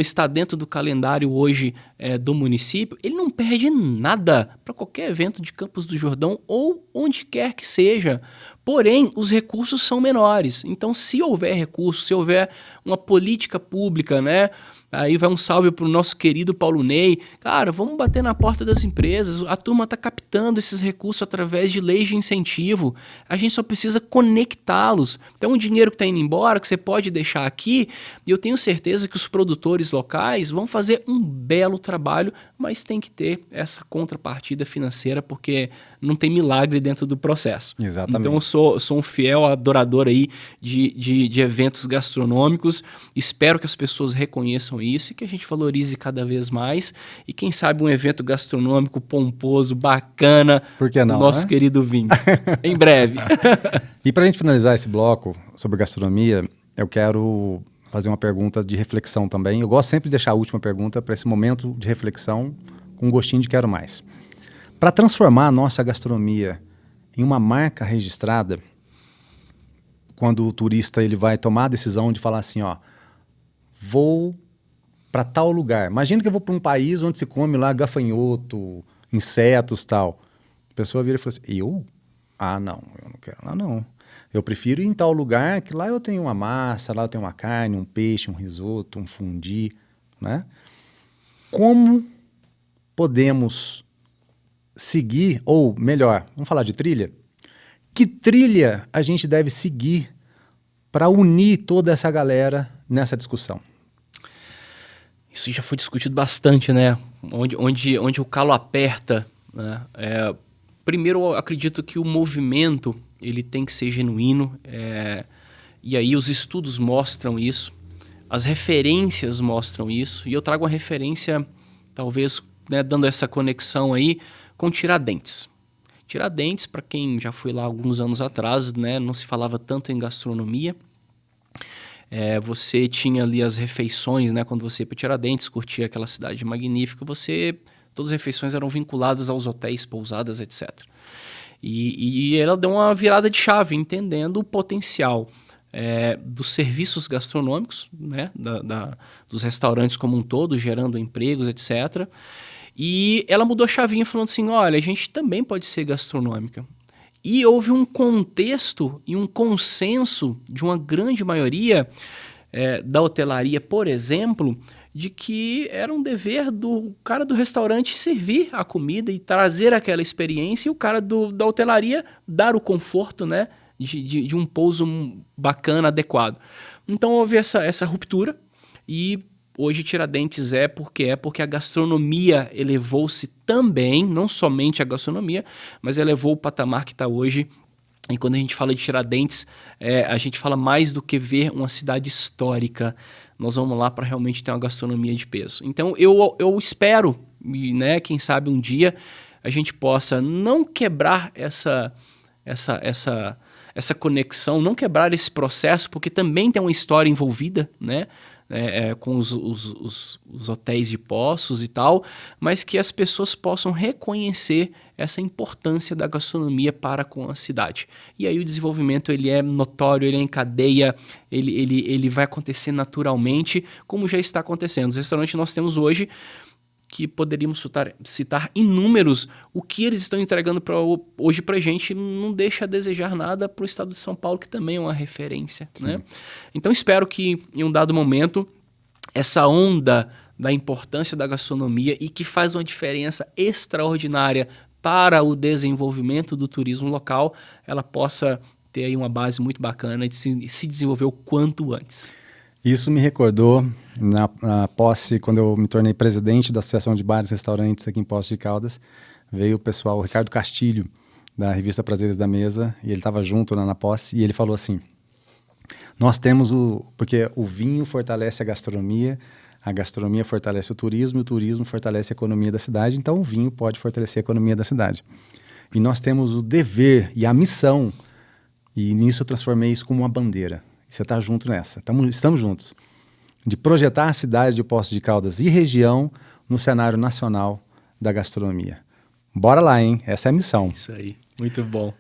está dentro do calendário hoje do município, ele não perde nada para qualquer evento de Campos do Jordão ou onde quer que seja. Porém, os recursos são menores. Então, se houver recurso, se houver uma política pública, né? Aí vai um salve para o nosso querido Paulo Ney. Cara, vamos bater na porta das empresas. A turma está captando esses recursos através de leis de incentivo. A gente só precisa conectá-los. Então, o dinheiro que está indo embora, que você pode deixar aqui, e eu tenho certeza certeza que os produtores locais vão fazer um belo trabalho, mas tem que ter essa contrapartida financeira, porque não tem milagre dentro do processo. Exatamente. Então eu sou um fiel adorador aí de eventos gastronômicos. Espero que as pessoas reconheçam isso e que a gente valorize cada vez mais. E quem sabe um evento gastronômico pomposo, bacana, Por que não, do nosso querido vinho. Em breve. E para a gente finalizar esse bloco sobre gastronomia, eu quero fazer uma pergunta de reflexão também. Eu gosto sempre de deixar a última pergunta para esse momento de reflexão com um gostinho de quero mais. Para transformar a nossa gastronomia em uma marca registrada, quando o turista ele vai tomar a decisão de falar assim, ó, vou para tal lugar. Imagina que eu vou para um país onde se come lá gafanhoto, insetos, tal. A pessoa vira e fala assim, eu? Ah, não, eu não quero lá não. Eu prefiro ir em tal lugar que lá eu tenho uma massa, lá eu tenho uma carne, um peixe, um risoto, um fondue, né? Como podemos seguir, ou melhor, vamos falar de trilha? Que trilha a gente deve seguir para unir toda essa galera nessa discussão? Isso já foi discutido bastante, né? Onde o calo aperta, né? Primeiro, eu acredito que o movimento ele tem que ser genuíno, e aí os estudos mostram isso, as referências mostram isso, e eu trago uma referência, talvez, né, dando essa conexão aí, com Tiradentes. Tiradentes, para quem já foi lá alguns anos atrás, né, não se falava tanto em gastronomia. Você tinha ali as refeições, né, quando você ia para Tiradentes, curtia aquela cidade magnífica, todas as refeições eram vinculadas aos hotéis, pousadas, etc. E ela deu uma virada de chave, entendendo o potencial dos serviços gastronômicos, né, dos restaurantes como um todo, gerando empregos, etc. E ela mudou a chavinha falando assim, olha, a gente também pode ser gastronômica. E houve um contexto e um consenso de uma grande maioria da hotelaria, por exemplo, de que era um dever do cara do restaurante servir a comida e trazer aquela experiência, e o cara da hotelaria dar o conforto, né, de um pouso bacana, adequado. Então houve essa ruptura, e hoje Tiradentes porque a gastronomia elevou-se também, não somente a gastronomia, mas elevou o patamar que está hoje. E quando a gente fala de Tiradentes, a gente fala mais do que ver uma cidade histórica. Nós vamos lá para realmente ter uma gastronomia de peso. Então eu espero, né, quem sabe um dia a gente possa não quebrar essa conexão, não quebrar esse processo, porque também tem uma história envolvida, né? Com os hotéis de poços e tal, mas que as pessoas possam reconhecer essa importância da gastronomia para com a cidade. E aí o desenvolvimento ele é notório, ele é em cadeia, ele vai acontecer naturalmente, como já está acontecendo. Os restaurantes que nós temos hoje, que poderíamos citar inúmeros, o que eles estão entregando hoje para a gente não deixa a desejar nada para o estado de São Paulo, que também é uma referência, né? Então espero que em um dado momento essa onda da importância da gastronomia, e que faz uma diferença extraordinária para o desenvolvimento do turismo local, ela possa ter aí uma base muito bacana de se desenvolver o quanto antes. Isso me recordou na posse, quando eu me tornei presidente da Associação de Bares e Restaurantes aqui em Poços de Caldas. Veio o pessoal, o Ricardo Castilho, da revista Prazeres da Mesa, e ele estava junto na posse, e ele falou assim, nós temos porque o vinho fortalece a gastronomia fortalece o turismo fortalece a economia da cidade, então o vinho pode fortalecer a economia da cidade. E nós temos o dever e a missão, e nisso eu transformei isso como uma bandeira. Você está junto nessa, estamos juntos, de projetar a cidade de Poços de Caldas e região no cenário nacional da gastronomia. Bora lá, hein? Essa é a missão. Isso aí, muito bom.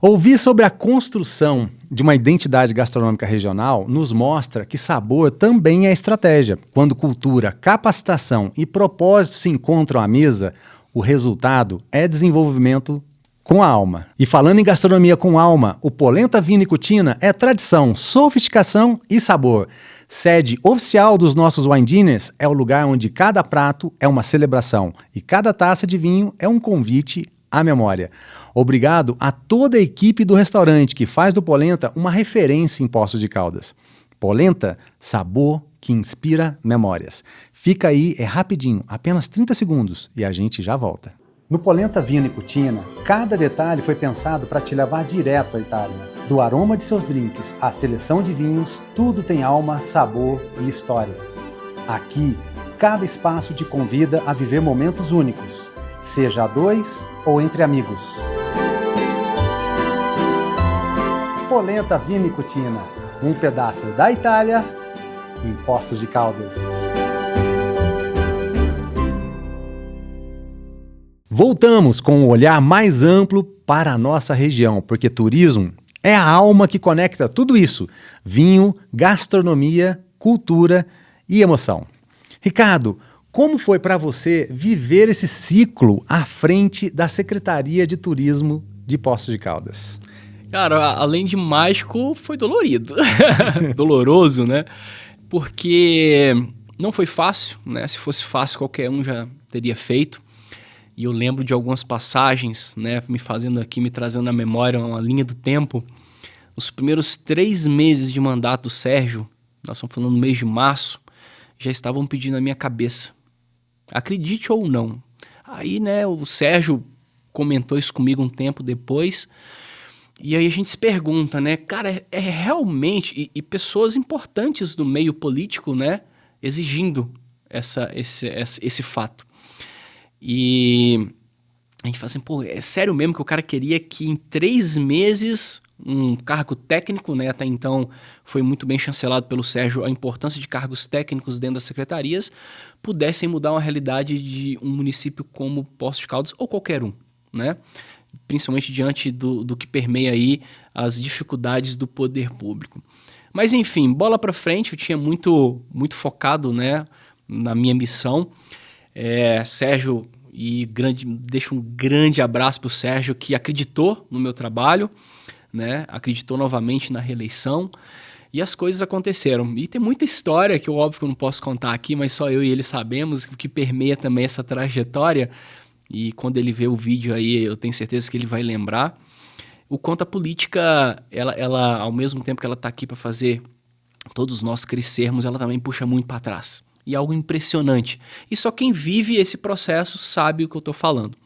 Ouvir sobre a construção de uma identidade gastronômica regional nos mostra que sabor também é estratégia. Quando cultura, capacitação e propósito se encontram à mesa, o resultado é desenvolvimento com a alma. E falando em gastronomia com alma, o Polenta Vino e Cucina é tradição, sofisticação e sabor. Sede oficial dos nossos wine dinners, é o lugar onde cada prato é uma celebração e cada taça de vinho é um convite à memória. Obrigado a toda a equipe do restaurante que faz do Polenta uma referência em Poços de Caldas. Polenta, sabor que inspira memórias. Fica aí, é rapidinho, apenas 30 segundos e a gente já volta. No Polenta Vino e Cucina, cada detalhe foi pensado para te levar direto à Itália. Do aroma de seus drinks à seleção de vinhos, tudo tem alma, sabor e história. Aqui, cada espaço te convida a viver momentos únicos, seja a dois ou entre amigos. Polenta Vino e Cucina, um pedaço da Itália em Poços de Caldas. Voltamos com um olhar mais amplo para a nossa região, porque turismo é a alma que conecta tudo isso: vinho, gastronomia, cultura e emoção. Ricardo, como foi para você viver esse ciclo à frente da Secretaria de Turismo de Poços de Caldas? Cara, além de mágico, foi dolorido. Doloroso, né? Porque não foi fácil, né? Se fosse fácil, qualquer um já teria feito. E eu lembro de algumas passagens, né? Me trazendo na memória uma linha do tempo. Os primeiros 3 meses de mandato do Sérgio, nós estamos falando no mês de março, já estavam pedindo a minha cabeça. Acredite ou não. Aí, né, o Sérgio comentou isso comigo um tempo depois. E aí a gente se pergunta, né, cara, é realmente... E pessoas importantes do meio político, né, exigindo esse fato. E a gente fala assim, pô, é sério mesmo que o cara queria que em 3 meses um cargo técnico, né, até então foi muito bem chancelado pelo Sérgio, a importância de cargos técnicos dentro das secretarias, pudessem mudar uma realidade de um município como Poços de Caldas ou qualquer um, né? Principalmente diante do que permeia aí as dificuldades do poder público. Mas enfim, bola para frente, eu tinha muito focado, né, na minha missão. Sérgio, deixo um grande abraço para o Sérgio, que acreditou no meu trabalho, né, acreditou novamente na reeleição, e as coisas aconteceram. E tem muita história que, óbvio, que eu não posso contar aqui, mas só eu e ele sabemos, que permeia também essa trajetória. E quando ele vê o vídeo aí, eu tenho certeza que ele vai lembrar. O quanto a política, ela ao mesmo tempo que ela está aqui para fazer todos nós crescermos, ela também puxa muito para trás. E é algo impressionante. E só quem vive esse processo sabe o que eu estou falando.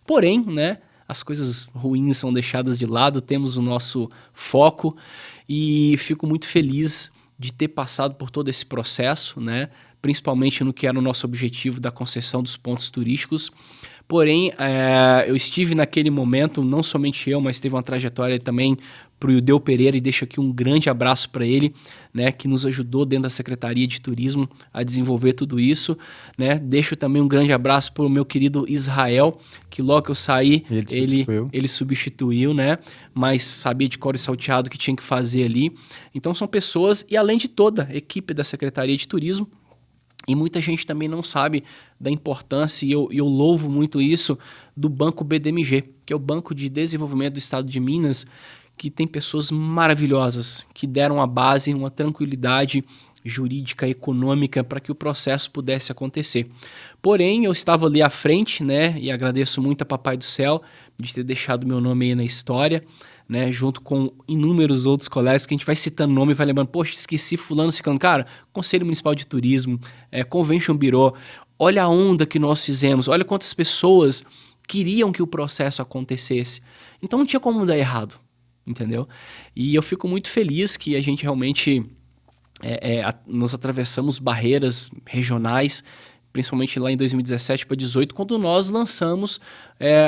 Porém, né, as coisas ruins são deixadas de lado, temos o nosso foco e fico muito feliz de ter passado por todo esse processo, né, principalmente no que era o nosso objetivo da concessão dos pontos turísticos. Porém, eu estive naquele momento, não somente eu, mas teve uma trajetória também para o Ildeu Pereira, e deixo aqui um grande abraço para ele, né, que nos ajudou dentro da Secretaria de Turismo a desenvolver tudo isso, né. Deixo também um grande abraço para o meu querido Israel, que logo que eu saí, ele substituiu, né, mas sabia de cor e salteado o que tinha que fazer ali. Então são pessoas, e além de toda a equipe da Secretaria de Turismo, e muita gente também não sabe da importância, e eu louvo muito isso, do Banco BDMG, que é o Banco de Desenvolvimento do Estado de Minas, que tem pessoas maravilhosas, que deram a base, uma tranquilidade jurídica, econômica, para que o processo pudesse acontecer. Porém, eu estava ali à frente, né, e agradeço muito a Papai do Céu de ter deixado meu nome aí na história, né, junto com inúmeros outros colegas que a gente vai citando nome e vai lembrando, poxa, esqueci fulano, ciclano. Cara, Conselho Municipal de Turismo, Convention Bureau, olha a onda que nós fizemos, olha quantas pessoas queriam que o processo acontecesse. Então não tinha como dar errado, entendeu? E eu fico muito feliz que a gente realmente, nós atravessamos barreiras regionais, principalmente lá em 2017 para 2018, quando nós lançamos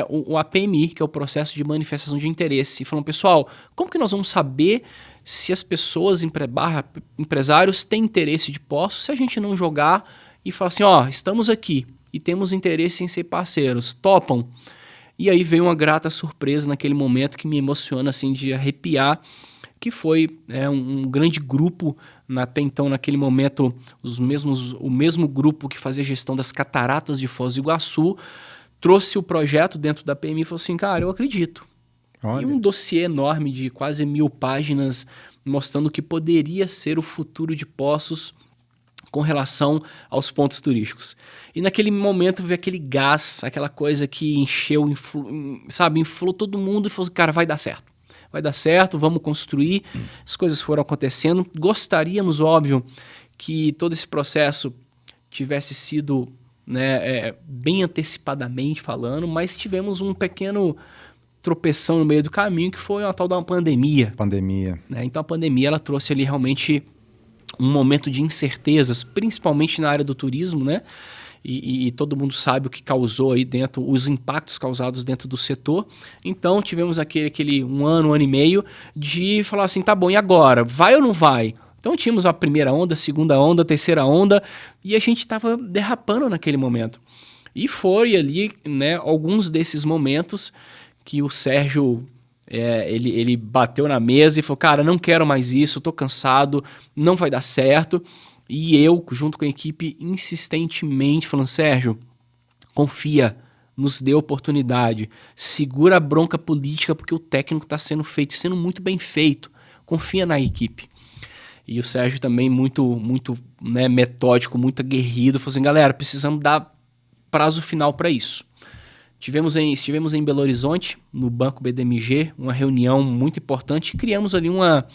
o APMI, que é o processo de manifestação de interesse. E falando, pessoal, como que nós vamos saber se as pessoas, empresários, têm interesse de poço, se a gente não jogar e falar assim, estamos aqui e temos interesse em ser parceiros, topam? E aí veio uma grata surpresa naquele momento que me emociona assim, de arrepiar, que foi um grande grupo, até então, naquele momento, o mesmo grupo que fazia gestão das cataratas de Foz do Iguaçu, trouxe o projeto dentro da PMI e falou assim, cara, eu acredito. Olha. E um dossiê enorme de quase 1000 páginas, mostrando o que poderia ser o futuro de Poços com relação aos pontos turísticos. E naquele momento veio aquele gás, aquela coisa que encheu, inflou todo mundo e falou assim, cara, vai dar certo. Vai dar certo, vamos construir. As coisas foram acontecendo. Gostaríamos, óbvio, que todo esse processo tivesse sido, né, bem antecipadamente falando, mas tivemos um pequeno tropeção no meio do caminho, que foi a tal da pandemia. Né? Então a pandemia ela trouxe ali realmente um momento de incertezas, principalmente na área do turismo, né? E todo mundo sabe o que causou aí dentro, os impactos causados dentro do setor. Então tivemos aquele um ano e meio de falar assim, tá bom, e agora? Vai ou não vai? Então tínhamos a primeira onda, a segunda onda, a terceira onda, e a gente estava derrapando naquele momento. E foi ali, né, alguns desses momentos que o Sérgio ele bateu na mesa e falou, cara, não quero mais isso, tô cansado, não vai dar certo. E eu, junto com a equipe, insistentemente falando, Sérgio, confia, nos dê oportunidade, segura a bronca política porque o técnico está sendo feito, sendo muito bem feito, confia na equipe. E o Sérgio também muito, né, metódico, muito aguerrido, falou assim, galera, precisamos dar prazo final para isso. Estivemos em Belo Horizonte, no Banco BDMG, uma reunião muito importante, e criamos ali uma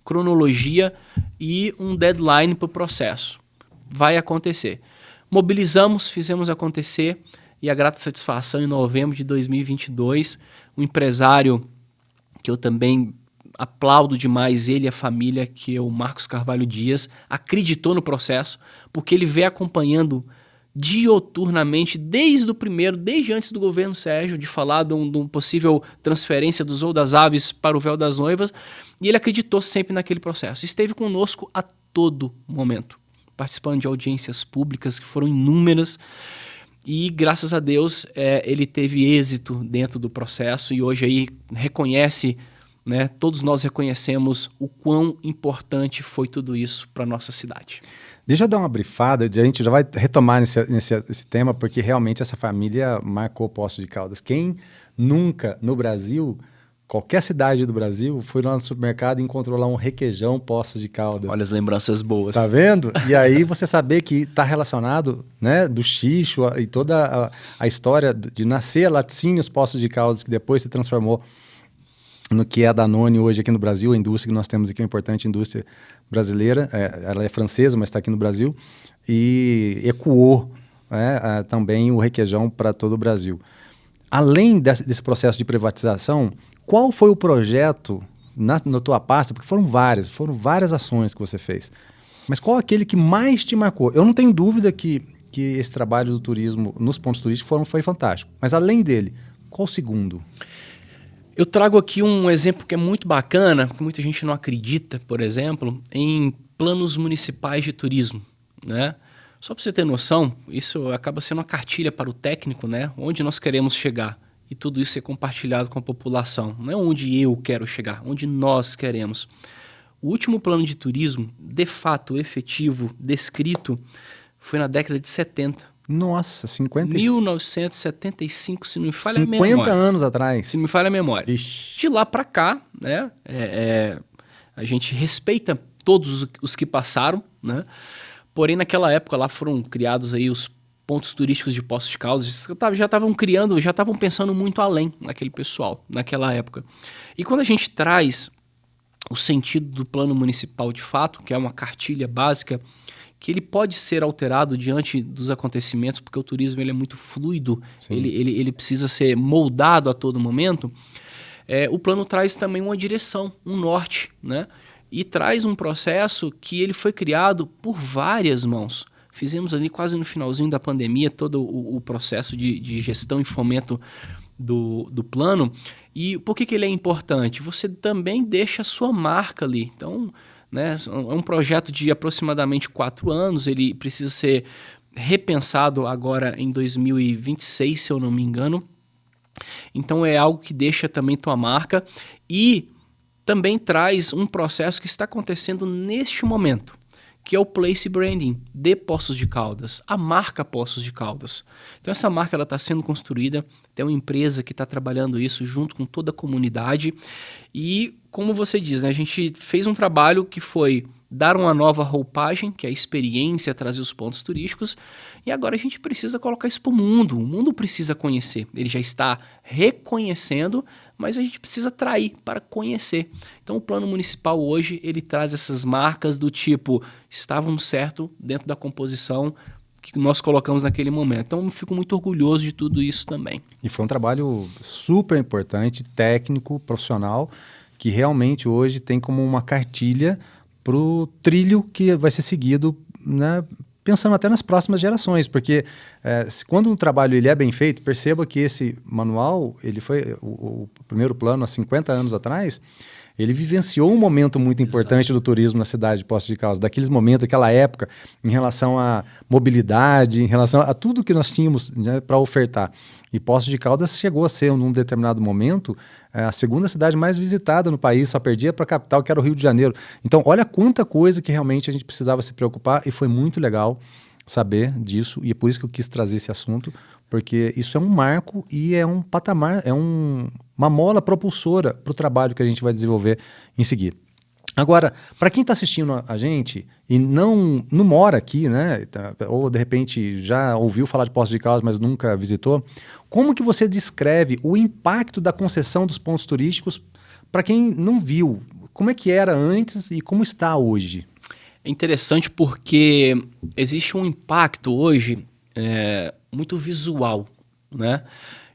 cronologia e um deadline para o processo. Vai acontecer. Mobilizamos, fizemos acontecer, e a grata satisfação, em novembro de 2022, um empresário que eu também aplaudo demais, ele e a família, que é o Marcos Carvalho Dias, acreditou no processo, porque ele vem acompanhando dioturnamente, desde antes do governo Sérgio, de falar de uma possível transferência do Zoo das Aves para o Véu das Noivas, e ele acreditou sempre naquele processo. Esteve conosco a todo momento, participando de audiências públicas que foram inúmeras, e graças a Deus ele teve êxito dentro do processo, e hoje aí reconhece, né, todos nós reconhecemos o quão importante foi tudo isso para a nossa cidade. Deixa eu dar uma brifada, a gente já vai retomar esse tema, porque realmente essa família marcou Poços de Caldas. Quem nunca no Brasil, qualquer cidade do Brasil, foi lá no supermercado e encontrou lá um requeijão Poços de Caldas. Olha as lembranças boas. Tá vendo? E aí você saber que está relacionado, né, do xixo e toda a história de nascer a Laticínios Poços de Caldas, que depois se transformou no que é a Danone hoje aqui no Brasil, a indústria que nós temos aqui, uma importante indústria brasileira, ela é francesa, mas está aqui no Brasil, e ecoou também o requeijão para todo o Brasil. Além desse processo de privatização, qual foi o projeto na tua pasta? Porque foram várias ações que você fez, mas qual aquele que mais te marcou? Eu não tenho dúvida que esse trabalho do turismo nos pontos turísticos foi fantástico, mas além dele, qual o segundo? Eu trago aqui um exemplo que é muito bacana, que muita gente não acredita, por exemplo, em planos municipais de turismo, né? Só para você ter noção, isso acaba sendo uma cartilha para o técnico, né? Onde nós queremos chegar. E tudo isso é compartilhado com a população. Não é onde eu quero chegar, onde nós queremos. O último plano de turismo, de fato, efetivo, descrito, foi na década de 70. Nossa, 1975, se não me falha a memória. 50 anos atrás. Se não me falha a memória. Ixi. De lá para cá, né, a gente respeita todos os que passaram, né? Porém, naquela época lá foram criados aí os pontos turísticos de Poços de Caldas. Já estavam pensando muito além naquele pessoal, naquela época. E quando a gente traz o sentido do plano municipal de fato, que é uma cartilha básica, que ele pode ser alterado diante dos acontecimentos, porque o turismo ele é muito fluido, ele precisa ser moldado a todo momento. O plano traz também uma direção, um norte, né? E traz um processo que ele foi criado por várias mãos. Fizemos ali quase no finalzinho da pandemia todo o processo de gestão e fomento do plano. E por que ele é importante? Você também deixa a sua marca ali. Então, né, é um projeto de aproximadamente 4 anos, ele precisa ser repensado agora em 2026, se eu não me engano. Então é algo que deixa também tua marca e também traz um processo que está acontecendo neste momento, que é o Place Branding de Poços de Caldas, a marca Poços de Caldas. Então essa marca está sendo construída, tem uma empresa que está trabalhando isso junto com toda a comunidade e, como você diz, né, a gente fez um trabalho que foi dar uma nova roupagem, que é a experiência, trazer os pontos turísticos, e agora a gente precisa colocar isso para o mundo precisa conhecer, ele já está reconhecendo, mas a gente precisa atrair para conhecer. Então o plano municipal hoje, ele traz essas marcas do tipo, estávamos certo dentro da composição que nós colocamos naquele momento. Então eu fico muito orgulhoso de tudo isso também. E foi um trabalho super importante, técnico, profissional, que realmente hoje tem como uma cartilha para o trilho que vai ser seguido, né, pensando até nas próximas gerações, porque quando um trabalho ele é bem feito, perceba que esse manual, ele foi o primeiro plano há 50 anos atrás, ele vivenciou um momento muito importante do turismo na cidade de Poços de Caldas, daqueles momentos, daquela época, em relação à mobilidade, em relação a tudo que nós tínhamos, né, para ofertar. E Poços de Caldas chegou a ser, num determinado momento, a segunda cidade mais visitada no país, só perdia para a capital, que era o Rio de Janeiro. Então, olha quanta coisa que realmente a gente precisava se preocupar, e foi muito legal saber disso, e é por isso que eu quis trazer esse assunto, porque isso é um marco e é um patamar, uma mola propulsora para o trabalho que a gente vai desenvolver em seguida. Agora, para quem está assistindo a gente e não mora aqui, né, ou de repente já ouviu falar de Poços de Caldas, mas nunca visitou, como que você descreve o impacto da concessão dos pontos turísticos para quem não viu? Como é que era antes e como está hoje? É interessante porque existe um impacto hoje muito visual, né?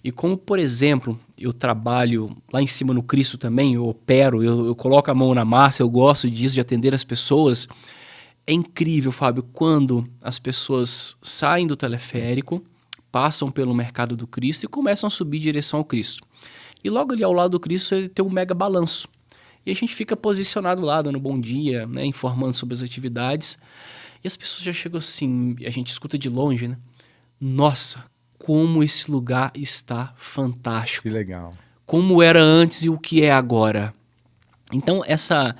E como, por exemplo, eu trabalho lá em cima no Cristo também, eu opero, eu coloco a mão na massa, eu gosto disso, de atender as pessoas. É incrível, Fábio, quando as pessoas saem do teleférico, passam pelo Mercado do Cristo e começam a subir em direção ao Cristo. E logo ali ao lado do Cristo tem um mega balanço. E a gente fica posicionado lá, dando bom dia, né, informando sobre as atividades. E as pessoas já chegam assim, a gente escuta de longe, né? Nossa, como esse lugar está fantástico. Que legal. Como era antes e o que é agora. Então, essa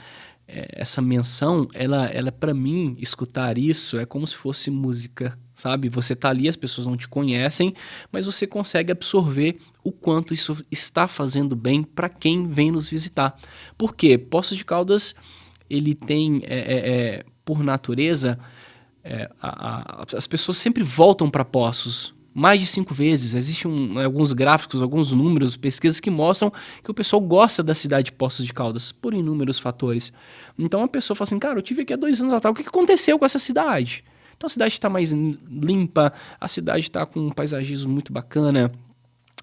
menção, ela para mim, escutar isso é como se fosse música, sabe? Você tá ali, as pessoas não te conhecem, mas você consegue absorver o quanto isso está fazendo bem para quem vem nos visitar. Por quê? Poços de Caldas, ele tem, por natureza, as pessoas sempre voltam para Poços mais de 5 vezes. Existem alguns gráficos, alguns números, pesquisas que mostram que o pessoal gosta da cidade de Poços de Caldas por inúmeros fatores. Então a pessoa fala assim, cara, eu tive aqui há 2 anos atrás, o que aconteceu com essa cidade? Então a cidade está mais limpa, a cidade está com um paisagismo muito bacana.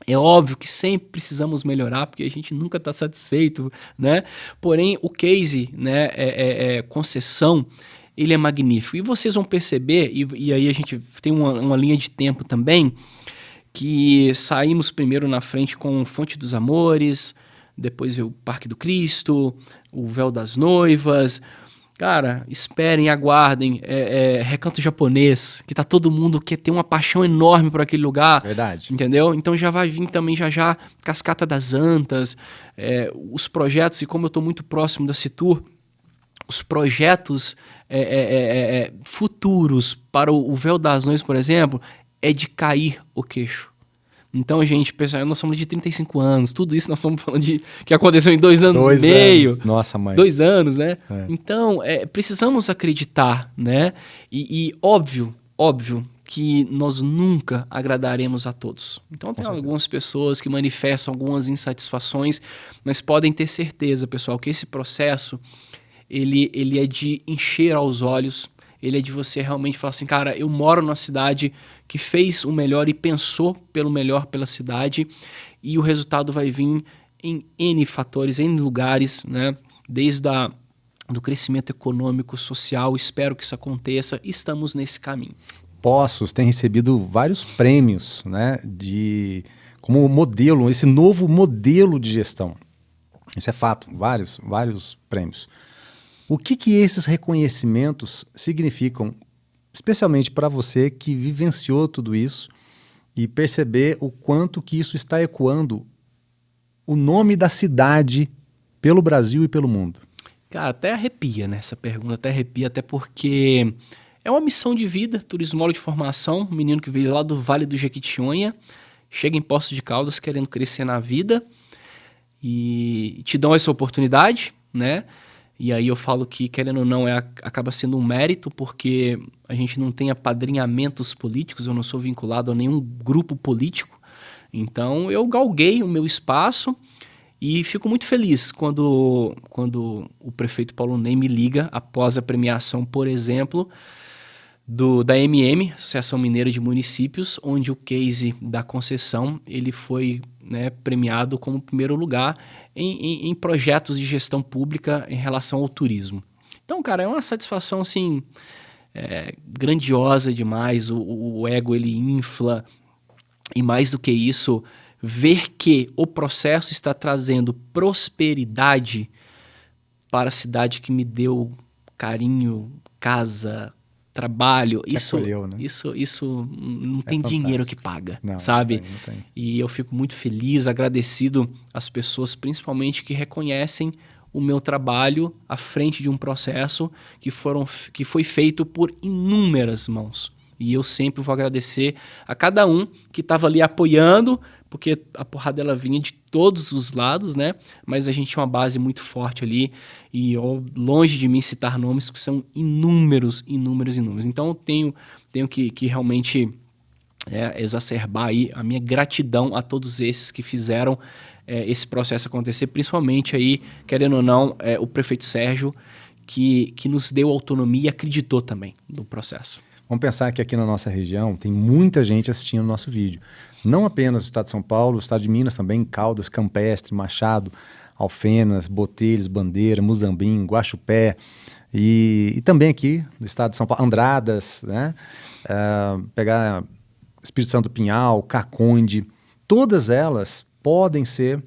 É óbvio que sempre precisamos melhorar, porque a gente nunca está satisfeito, né? Porém, o case, né, concessão, ele é magnífico. E vocês vão perceber, e aí a gente tem uma linha de tempo também, que saímos primeiro na frente com Fonte dos Amores, depois veio o Parque do Cristo, o Véu das Noivas. Cara, esperem, aguardem. Recanto Japonês, que tá todo mundo que tem uma paixão enorme por aquele lugar. Verdade. Entendeu? Então já vai vir também já Cascata das Antas, os projetos, e como eu tô muito próximo da Citur, os projetos futuros para o Véu das Noivas, por exemplo, é de cair o queixo. Então, gente, pessoal, nós somos de 35 anos, tudo isso nós estamos falando de que aconteceu em 2 anos e meio. Nossa, mãe. 2 anos, né? Então, precisamos acreditar, né? E óbvio que nós nunca agradaremos a todos. Então, tem algumas pessoas que manifestam algumas insatisfações, mas podem ter certeza, pessoal, que esse processo ele é de encher aos olhos, ele é de você realmente falar assim, cara, eu moro numa cidade que fez o melhor e pensou pelo melhor pela cidade, e o resultado vai vir em N fatores, em lugares, né? Desde do crescimento econômico, social, espero que isso aconteça, estamos nesse caminho. Poços tem recebido vários prêmios, né, como modelo, esse novo modelo de gestão. Isso é fato, vários prêmios. O que esses reconhecimentos significam, especialmente para você que vivenciou tudo isso e perceber o quanto que isso está ecoando o nome da cidade pelo Brasil e pelo mundo? Cara, até arrepia, né? Essa pergunta até arrepia, até porque é uma missão de vida, turismólogo de formação, um menino que veio lá do Vale do Jequitinhonha, chega em Poços de Caldas querendo crescer na vida e te dão essa oportunidade, né? E aí eu falo que, querendo ou não, acaba sendo um mérito, porque a gente não tem apadrinhamentos políticos, eu não sou vinculado a nenhum grupo político. Então eu galguei o meu espaço E fico muito feliz quando o prefeito Paulo Ney me liga após a premiação, por exemplo, da MM, Associação Mineira de Municípios, onde o case da concessão ele foi, né, premiado como primeiro lugar em projetos de gestão pública em relação ao turismo. Então, cara, é uma satisfação assim, grandiosa demais, o ego ele infla, e mais do que isso, ver que o processo está trazendo prosperidade para a cidade que me deu carinho, casa, trabalho. Isso acolheu, né? Isso não tem fantástico. Dinheiro que paga, Não, sabe? não tem. E eu fico muito feliz, agradecido às pessoas, principalmente que reconhecem o meu trabalho à frente de um processo que foi feito por inúmeras mãos. E eu sempre vou agradecer a cada um que estava ali apoiando, porque a porrada ela vinha de todos os lados, né? Mas a gente tinha uma base muito forte ali e longe de mim citar nomes, que são inúmeros. Então eu tenho que realmente exacerbar aí a minha gratidão a todos esses que fizeram esse processo acontecer, principalmente aí, querendo ou não, o prefeito Sérgio, que nos deu autonomia e acreditou também no processo. Vamos pensar que aqui na nossa região tem muita gente assistindo o nosso vídeo. Não apenas o estado de São Paulo, o estado de Minas também, Caldas, Campestre, Machado, Alfenas, Botelhos, Bandeira, Muzambinho, Guaxupé e também aqui no estado de São Paulo, Andradas, né? Pegar Espírito Santo do Pinhal, Caconde, todas elas podem ser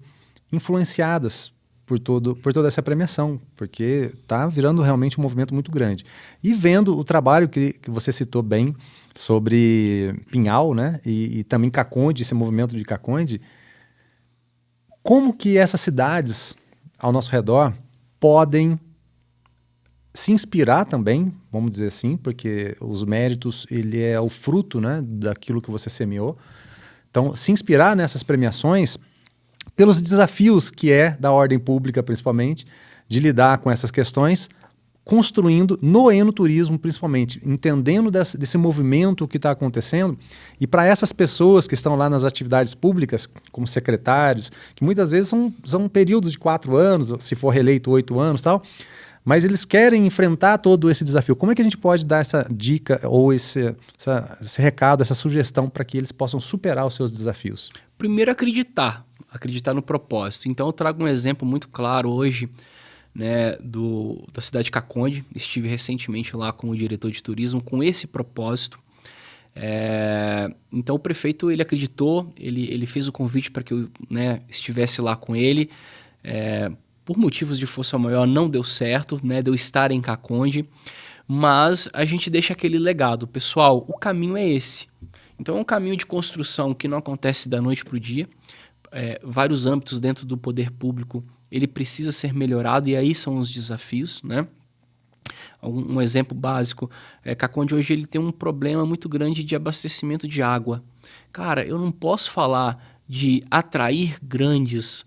influenciadas por toda essa premiação, porque está virando realmente um movimento muito grande. E vendo o trabalho que você citou bem sobre Pinhal, né? E também Caconde, esse movimento de Caconde, como que essas cidades ao nosso redor podem se inspirar também, vamos dizer assim, porque os méritos, ele é o fruto, né, daquilo que você semeou. Então, se inspirar nessas premiações pelos desafios que da ordem pública, principalmente, de lidar com essas questões, construindo no enoturismo, principalmente, entendendo desse movimento que está acontecendo. E para essas pessoas que estão lá nas atividades públicas, como secretários, que muitas vezes são períodos de 4 anos, se for reeleito 8 anos e tal, mas eles querem enfrentar todo esse desafio. Como é que a gente pode dar essa dica ou esse recado, essa sugestão para que eles possam superar os seus desafios? Primeiro, acreditar no propósito. Então, eu trago um exemplo muito claro hoje, né, da cidade de Caconde. Estive recentemente lá como diretor de turismo com esse propósito. Então, o prefeito ele acreditou, ele fez o convite para que eu, né, estivesse lá com ele. Por motivos de força maior não deu certo, né, de eu estar em Caconde, mas a gente deixa aquele legado. Pessoal, o caminho é esse. Então é um caminho de construção que não acontece da noite para o dia. Vários âmbitos dentro do poder público, ele precisa ser melhorado e aí são os desafios, né? Um exemplo básico, Caconde hoje ele tem um problema muito grande de abastecimento de água. Cara, eu não posso falar de atrair grandes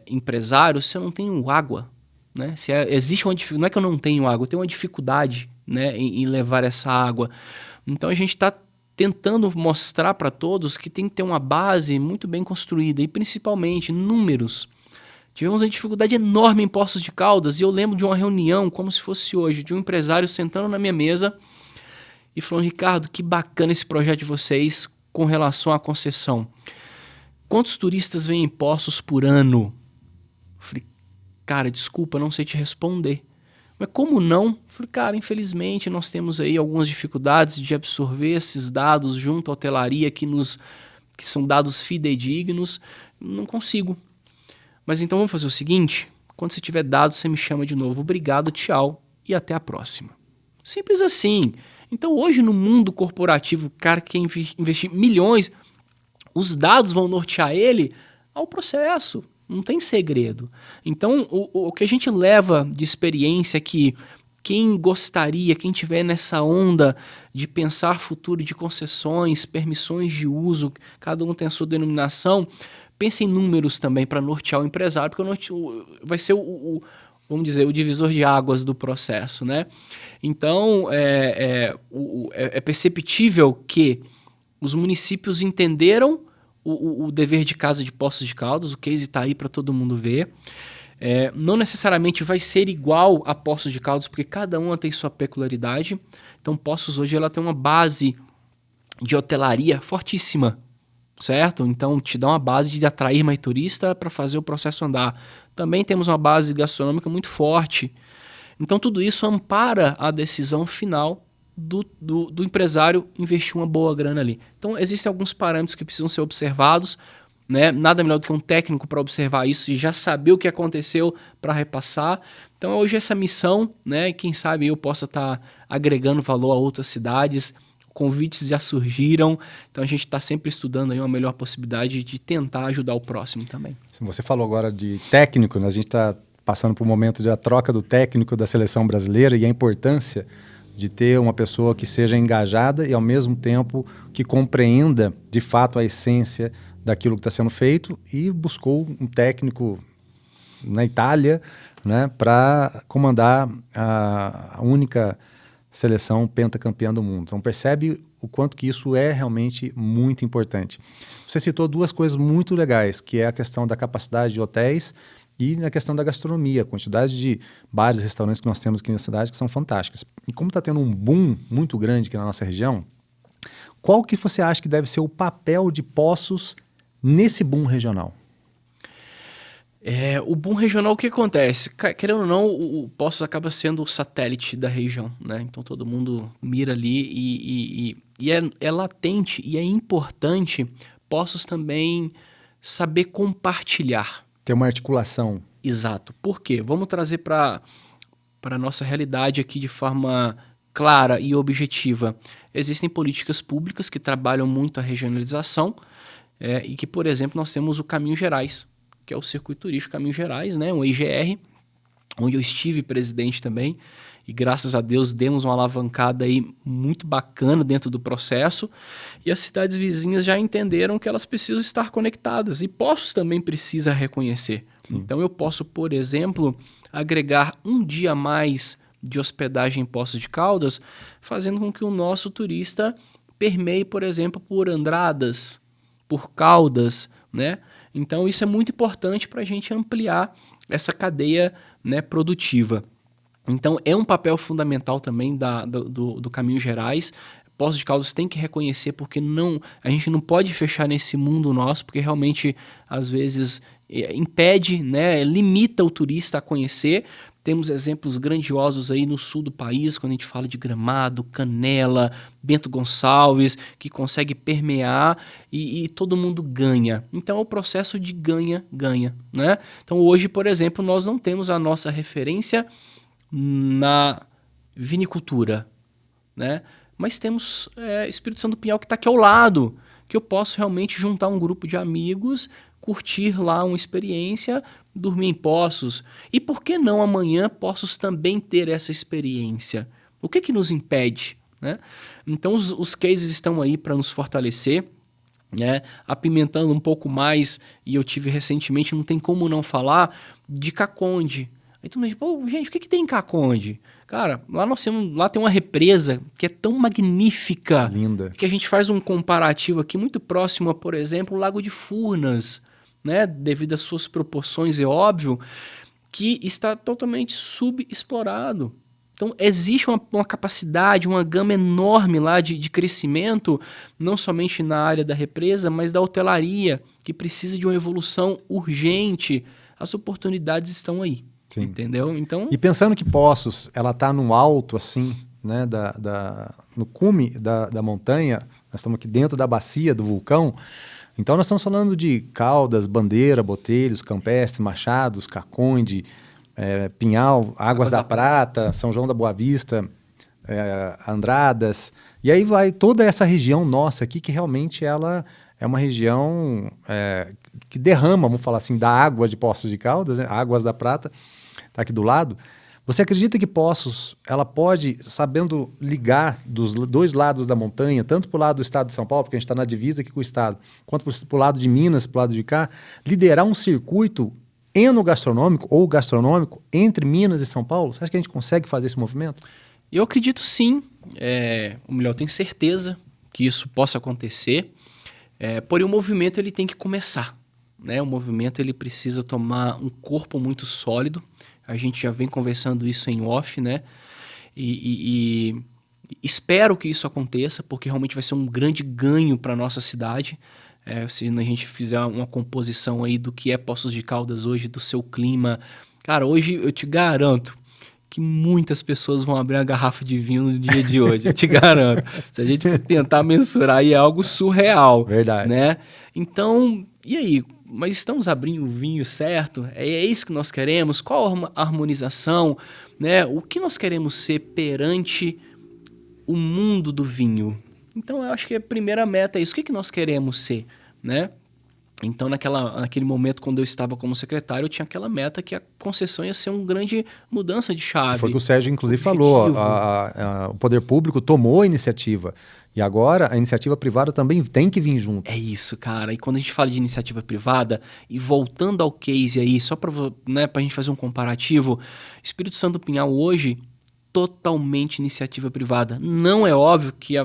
empresários se eu não tenho água, né? Existe uma dificuldade, não é que eu não tenho água, eu tenho uma dificuldade, né, em levar essa água. Então a gente está tentando mostrar para todos que tem que ter uma base muito bem construída e principalmente números. Tivemos uma dificuldade enorme em Poços de Caldas e eu lembro de uma reunião, como se fosse hoje, de um empresário sentando na minha mesa e falando: Ricardo, que bacana esse projeto de vocês com relação à concessão. Quantos turistas vêm em Poços por ano? Falei: cara, desculpa, não sei te responder. Mas como não? Falei: cara, infelizmente nós temos aí algumas dificuldades de absorver esses dados junto à hotelaria que são dados fidedignos. Não consigo. Mas então vamos fazer o seguinte: quando você tiver dados, você me chama de novo. Obrigado, tchau e até a próxima. Simples assim. Então hoje no mundo corporativo, o cara que quer investir milhões, os dados vão nortear ele ao processo. Não tem segredo. Então, o que a gente leva de experiência é que quem tiver nessa onda de pensar futuro de concessões, permissões de uso, cada um tem a sua denominação, pense em números também para nortear o empresário, porque vai ser vamos dizer, o divisor de águas do processo, né? Então, é perceptível que os municípios entenderam o dever de casa de Poços de Caldas, o case está aí para todo mundo ver. Não necessariamente vai ser igual a Poços de Caldas, porque cada uma tem sua peculiaridade. Então, Poços hoje ela tem uma base de hotelaria fortíssima, certo? Então, te dá uma base de atrair mais turista para fazer o processo andar. Também temos uma base gastronômica muito forte. Então, tudo isso ampara a decisão final do empresário investir uma boa grana ali. Então, existem alguns parâmetros que precisam ser observados, né? Nada melhor do que um técnico para observar isso e já saber o que aconteceu para repassar. Então, hoje essa missão, né? Quem sabe eu possa estar agregando valor a outras cidades. Convites já surgiram, então a gente está sempre estudando aí uma melhor possibilidade de tentar ajudar o próximo também. Você falou agora de técnico, né? A gente está passando por um momento da troca do técnico da seleção brasileira e a importância de ter uma pessoa que seja engajada e, ao mesmo tempo, que compreenda, de fato, a essência daquilo que está sendo feito, e buscou um técnico na Itália, né, para comandar a única seleção pentacampeã do mundo. Então, percebe o quanto que isso é realmente muito importante. Você citou duas coisas muito legais, que é a questão da capacidade de hotéis e na questão da gastronomia, a quantidade de bares e restaurantes que nós temos aqui na cidade que são fantásticas. E como está tendo um boom muito grande aqui na nossa região, qual que você acha que deve ser o papel de Poços nesse boom regional? O boom regional, o que acontece? Querendo ou não, o Poços acaba sendo o satélite da região, né? Então todo mundo mira ali e é latente e é importante Poços também saber compartilhar. Ter uma articulação. Exato. Por quê? Vamos trazer para a nossa realidade aqui de forma clara e objetiva. Existem políticas públicas que trabalham muito a regionalização e que, por exemplo, nós temos o Caminhos Gerais, que é o Circuito Turístico Caminhos Gerais, né? Um IGR, onde eu estive presidente também, e graças a Deus demos uma alavancada aí muito bacana dentro do processo, e as cidades vizinhas já entenderam que elas precisam estar conectadas, e Poços também precisa reconhecer. Sim. Então eu posso, por exemplo, agregar um dia a mais de hospedagem em Poços de Caldas, fazendo com que o nosso turista permeie, por exemplo, por Andradas, por Caldas, né? Então isso é muito importante para a gente ampliar essa cadeia, né, produtiva. Então é um papel fundamental também do Caminhos Gerais. Poços de Caldas tem que reconhecer, porque a gente não pode fechar nesse mundo nosso, porque realmente às vezes impede, né, limita o turista a conhecer. Temos exemplos grandiosos aí no sul do país, quando a gente fala de Gramado, Canela, Bento Gonçalves, que consegue permear e todo mundo ganha. Então é o processo de ganha-ganha, né? Então hoje, por exemplo, nós não temos a nossa referência na vinicultura, né? Mas temos Espírito Santo do Pinhal, que está aqui ao lado, que eu posso realmente juntar um grupo de amigos, curtir lá uma experiência, dormir em Poços. E por que não amanhã Poços também ter essa experiência? O que nos impede, né? Então os cases estão aí para nos fortalecer, né? Apimentando um pouco mais, e eu tive recentemente, não tem como não falar, de Caconde. Então, gente, o que tem em Caconde? Cara, lá tem uma represa que é tão magnífica, linda, que a gente faz um comparativo aqui muito próximo a, por exemplo, o Lago de Furnas, né? Devido às suas proporções, é óbvio, que está totalmente subexplorado. Então, existe uma capacidade, uma gama enorme lá de crescimento, não somente na área da represa, mas da hotelaria, que precisa de uma evolução urgente. As oportunidades estão aí. Sim. Entendeu? Então... E pensando que Poços, ela está no alto, assim, né, no cume da montanha, nós estamos aqui dentro da bacia do vulcão, então nós estamos falando de Caldas, Bandeira, Botelhos, Campestre, Machados, Caconde, Pinhal, Águas da Prata, São João da Boa Vista, Andradas, e aí vai toda essa região nossa aqui, que realmente ela é uma região que derrama, vamos falar assim, da água de Poços de Caldas, né? Águas da Prata, está aqui do lado. Você acredita que Poços, ela pode, sabendo ligar dos dois lados da montanha, tanto para o lado do estado de São Paulo, porque a gente está na divisa aqui com o estado, quanto para o lado de Minas, para o lado de cá, liderar um circuito enogastronômico ou gastronômico entre Minas e São Paulo? Você acha que a gente consegue fazer esse movimento? Eu acredito sim. Ou melhor, eu tenho certeza que isso possa acontecer. Porém, o movimento ele tem que começar, né? O movimento ele precisa tomar um corpo muito sólido. A gente já vem conversando isso em off, né? E espero que isso aconteça, porque realmente vai ser um grande ganho para a nossa cidade. Se a gente fizer uma composição aí do que é Poços de Caldas hoje, do seu clima. Cara, hoje eu te garanto que muitas pessoas vão abrir uma garrafa de vinho no dia de hoje, eu te garanto. Se a gente for tentar mensurar, aí é algo surreal. Verdade. Né? Então, e aí? Mas estamos abrindo o vinho certo? É isso que nós queremos? Qual a harmonização? Né? O que nós queremos ser perante o mundo do vinho? Então, eu acho que a primeira meta é isso. O que nós queremos ser? Né? Então, naquele momento, quando eu estava como secretário, eu tinha aquela meta que a concessão ia ser uma grande mudança de chave. Foi o que o Sérgio, inclusive, falou. O poder público tomou a iniciativa. E agora, a iniciativa privada também tem que vir junto. É isso, cara. E quando a gente fala de iniciativa privada, e voltando ao case aí, só para a gente fazer um comparativo, Espírito Santo do Pinhal hoje, totalmente iniciativa privada. Não é óbvio que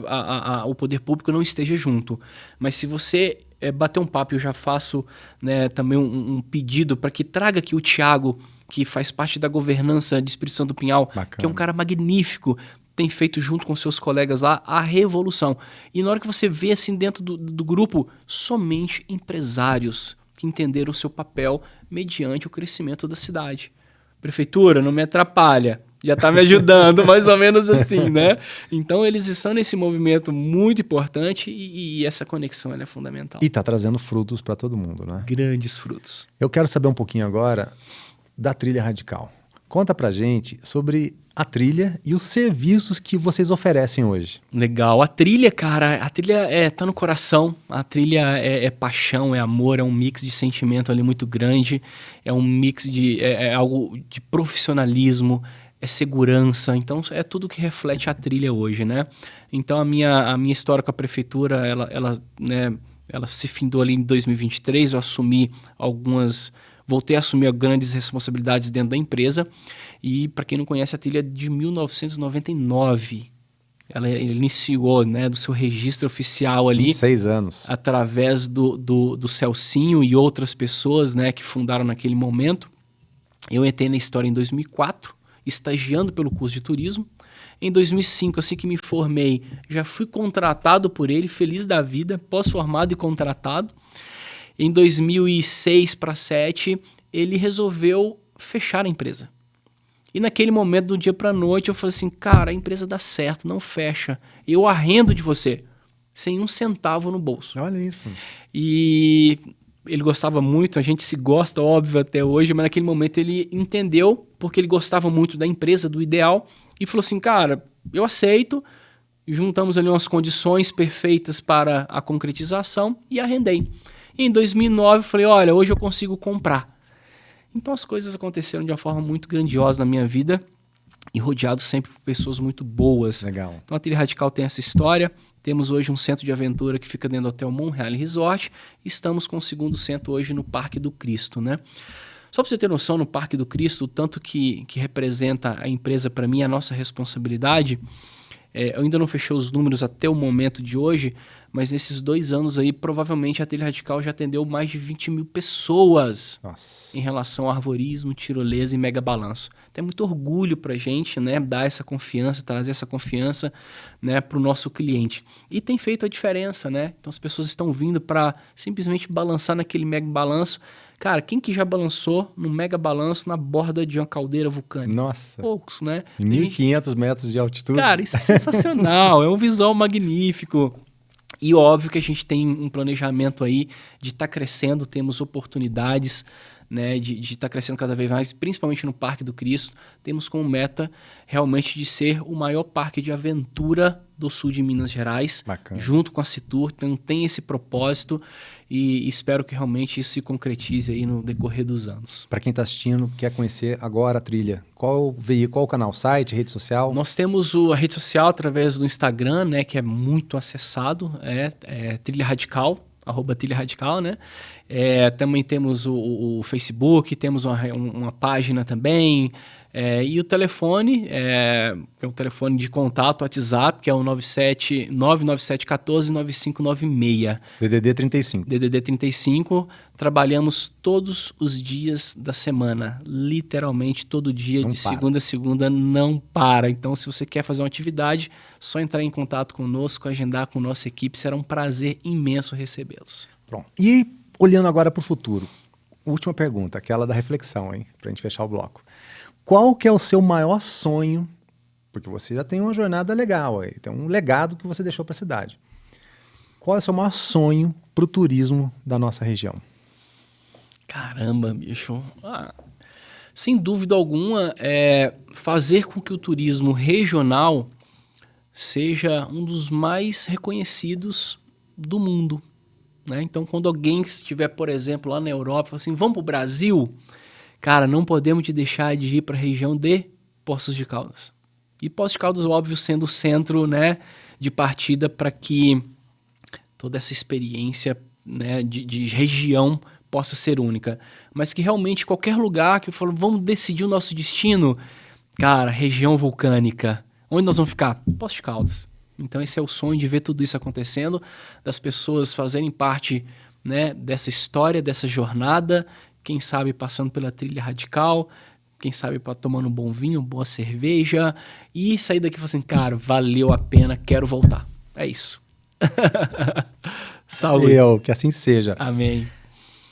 o poder público não esteja junto. Mas se você bater um papo, eu já faço, né, também um pedido para que traga aqui o Thiago, que faz parte da governança de Espírito Santo do Pinhal, Bacana. que é um cara magnífico, tem feito junto com seus colegas lá a revolução. E na hora que você vê assim dentro do grupo, somente empresários que entenderam o seu papel mediante o crescimento da cidade. Prefeitura, não me atrapalha. Já está me ajudando, mais ou menos assim, né? Então, eles estão nesse movimento muito importante e essa conexão ela é fundamental. E está trazendo frutos para todo mundo, né? Grandes frutos. Eu quero saber um pouquinho agora da Trilha Radical. Conta pra gente sobre a trilha e os serviços que vocês oferecem hoje. Legal. A trilha, cara, tá no coração. A trilha é paixão, é amor, é um mix de sentimento ali muito grande. É um mix é algo de profissionalismo, é segurança, então é tudo que reflete a trilha hoje, né? Então a minha história com a prefeitura, ela se findou ali em 2023, voltei a assumir grandes responsabilidades dentro da empresa e, para quem não conhece, a trilha é de 1999. Ela iniciou, né, do seu registro oficial ali. 6 anos. Através do Celcinho e outras pessoas, né, que fundaram naquele momento. Eu entrei na história em 2004, estagiando pelo curso de turismo. Em 2005, assim que me formei, já fui contratado por ele, feliz da vida, pós-formado e contratado. Em 2006 para 2007, ele resolveu fechar a empresa. E naquele momento, do dia para a noite, eu falei assim, cara, a empresa dá certo, não fecha. Eu arrendo de você, sem um centavo no bolso. Olha isso. E ele gostava muito, a gente se gosta, óbvio, até hoje, mas naquele momento ele entendeu, porque ele gostava muito da empresa, do ideal, e falou assim, cara, eu aceito, juntamos ali umas condições perfeitas para a concretização e arrendei. E em 2009 eu falei, olha, hoje eu consigo comprar. Então as coisas aconteceram de uma forma muito grandiosa na minha vida e rodeado sempre por pessoas muito boas. Legal. Então a Trilha Radical tem essa história. Temos hoje um centro de aventura que fica dentro do Hotel Monreal Resort. Estamos com o segundo centro hoje no Parque do Cristo, né? Só para você ter noção, no Parque do Cristo, o tanto que representa a empresa para mim, a nossa responsabilidade, eu ainda não fechei os números até o momento de hoje, mas nesses 2 anos aí, provavelmente a Trilha Radical já atendeu mais de 20 mil pessoas. Nossa. Em relação ao arvorismo, tirolesa e mega balanço. Então é muito orgulho para a gente, né, dar essa confiança, trazer essa confiança, né, para o nosso cliente. E tem feito a diferença, né? Então as pessoas estão vindo para simplesmente balançar naquele mega balanço. Cara, quem que já balançou no mega balanço na borda de uma caldeira vulcânica? Nossa. Poucos, né? 1.500 metros de altitude. Cara, isso é sensacional, é um visual magnífico. E óbvio que a gente tem um planejamento aí de estar crescendo, temos oportunidades, né, de estar crescendo cada vez mais, principalmente no Parque do Cristo. Temos como meta realmente de ser o maior parque de aventura do sul de Minas Gerais. Bacana. Junto com a Citur. Então tem esse propósito e espero que realmente isso se concretize aí no decorrer dos anos. Para quem está assistindo, quer conhecer agora a trilha, qual o canal? Site, rede social? Nós temos a rede social através do Instagram, né, que é muito acessado, Trilha Radical, @Trilha Radical, né? Também temos o Facebook, temos uma página também, E o telefone, é um telefone de contato, WhatsApp, que é o 997149596. DDD 35. DDD 35, trabalhamos todos os dias da semana, literalmente todo dia, Não de para. segunda a segunda, não para. Então, se você quer fazer uma atividade, só entrar em contato conosco, agendar com nossa equipe, será um prazer imenso recebê-los. Pronto. E olhando agora para o futuro, última pergunta, aquela da reflexão, hein, para a gente fechar o bloco. Qual que é o seu maior sonho? Porque você já tem uma jornada legal, aí, tem um legado que você deixou para a cidade. Qual é o seu maior sonho para o turismo da nossa região? Caramba, bicho. Sem dúvida alguma, fazer com que o turismo regional seja um dos mais reconhecidos do mundo, né? Então, quando alguém estiver, por exemplo, lá na Europa, fala assim, vamos para o Brasil, cara, não podemos te deixar de ir para a região de Poços de Caldas. E Poços de Caldas, óbvio, sendo o centro, né, de partida para que toda essa experiência, né, de região possa ser única. Mas que realmente qualquer lugar que eu falo, vamos decidir o nosso destino, cara, região vulcânica. Onde nós vamos ficar? Poços de Caldas. Então esse é o sonho de ver tudo isso acontecendo, das pessoas fazerem parte, né, dessa história, dessa jornada, quem sabe passando pela trilha radical, quem sabe tomando um bom vinho, boa cerveja, e sair daqui e falar assim, cara, valeu a pena, quero voltar. É isso. Saúde. Que assim seja. Amém.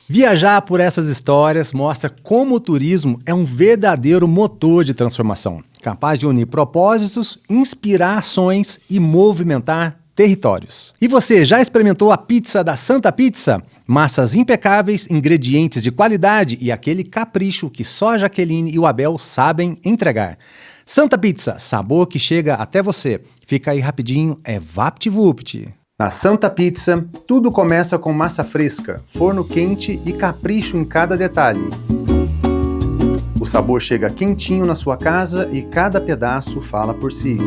Viajar por essas histórias mostra como o turismo é um verdadeiro motor de transformação, capaz de unir propósitos, inspirar ações e movimentar territórios. E você já experimentou a pizza da Santa Pizza? Massas impecáveis, ingredientes de qualidade e aquele capricho que só a Jaqueline e o Abel sabem entregar. Santa Pizza, sabor que chega até você. Fica aí rapidinho, é VaptVupt. Na Santa Pizza, tudo começa com massa fresca, forno quente e capricho em cada detalhe. O sabor chega quentinho na sua casa e cada pedaço fala por si.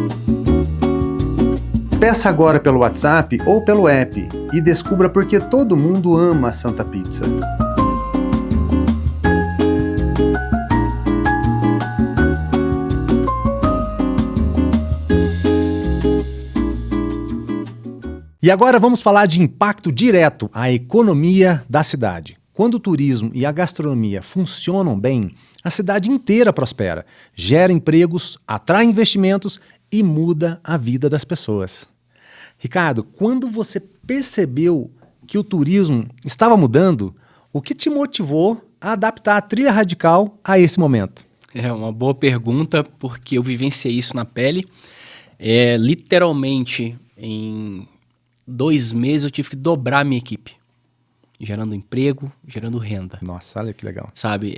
Peça agora pelo WhatsApp ou pelo app e descubra por que todo mundo ama a Santa Pizza. E agora vamos falar de impacto direto à economia da cidade. Quando o turismo e a gastronomia funcionam bem, a cidade inteira prospera, gera empregos, atrai investimentos e muda a vida das pessoas. Ricardo, quando você percebeu que o turismo estava mudando, o que te motivou a adaptar a trilha radical a esse momento? É uma boa pergunta, porque eu vivenciei isso na pele. Literalmente, em 2 meses eu tive que dobrar a minha equipe, gerando emprego, gerando renda. Nossa, olha que legal. Sabe?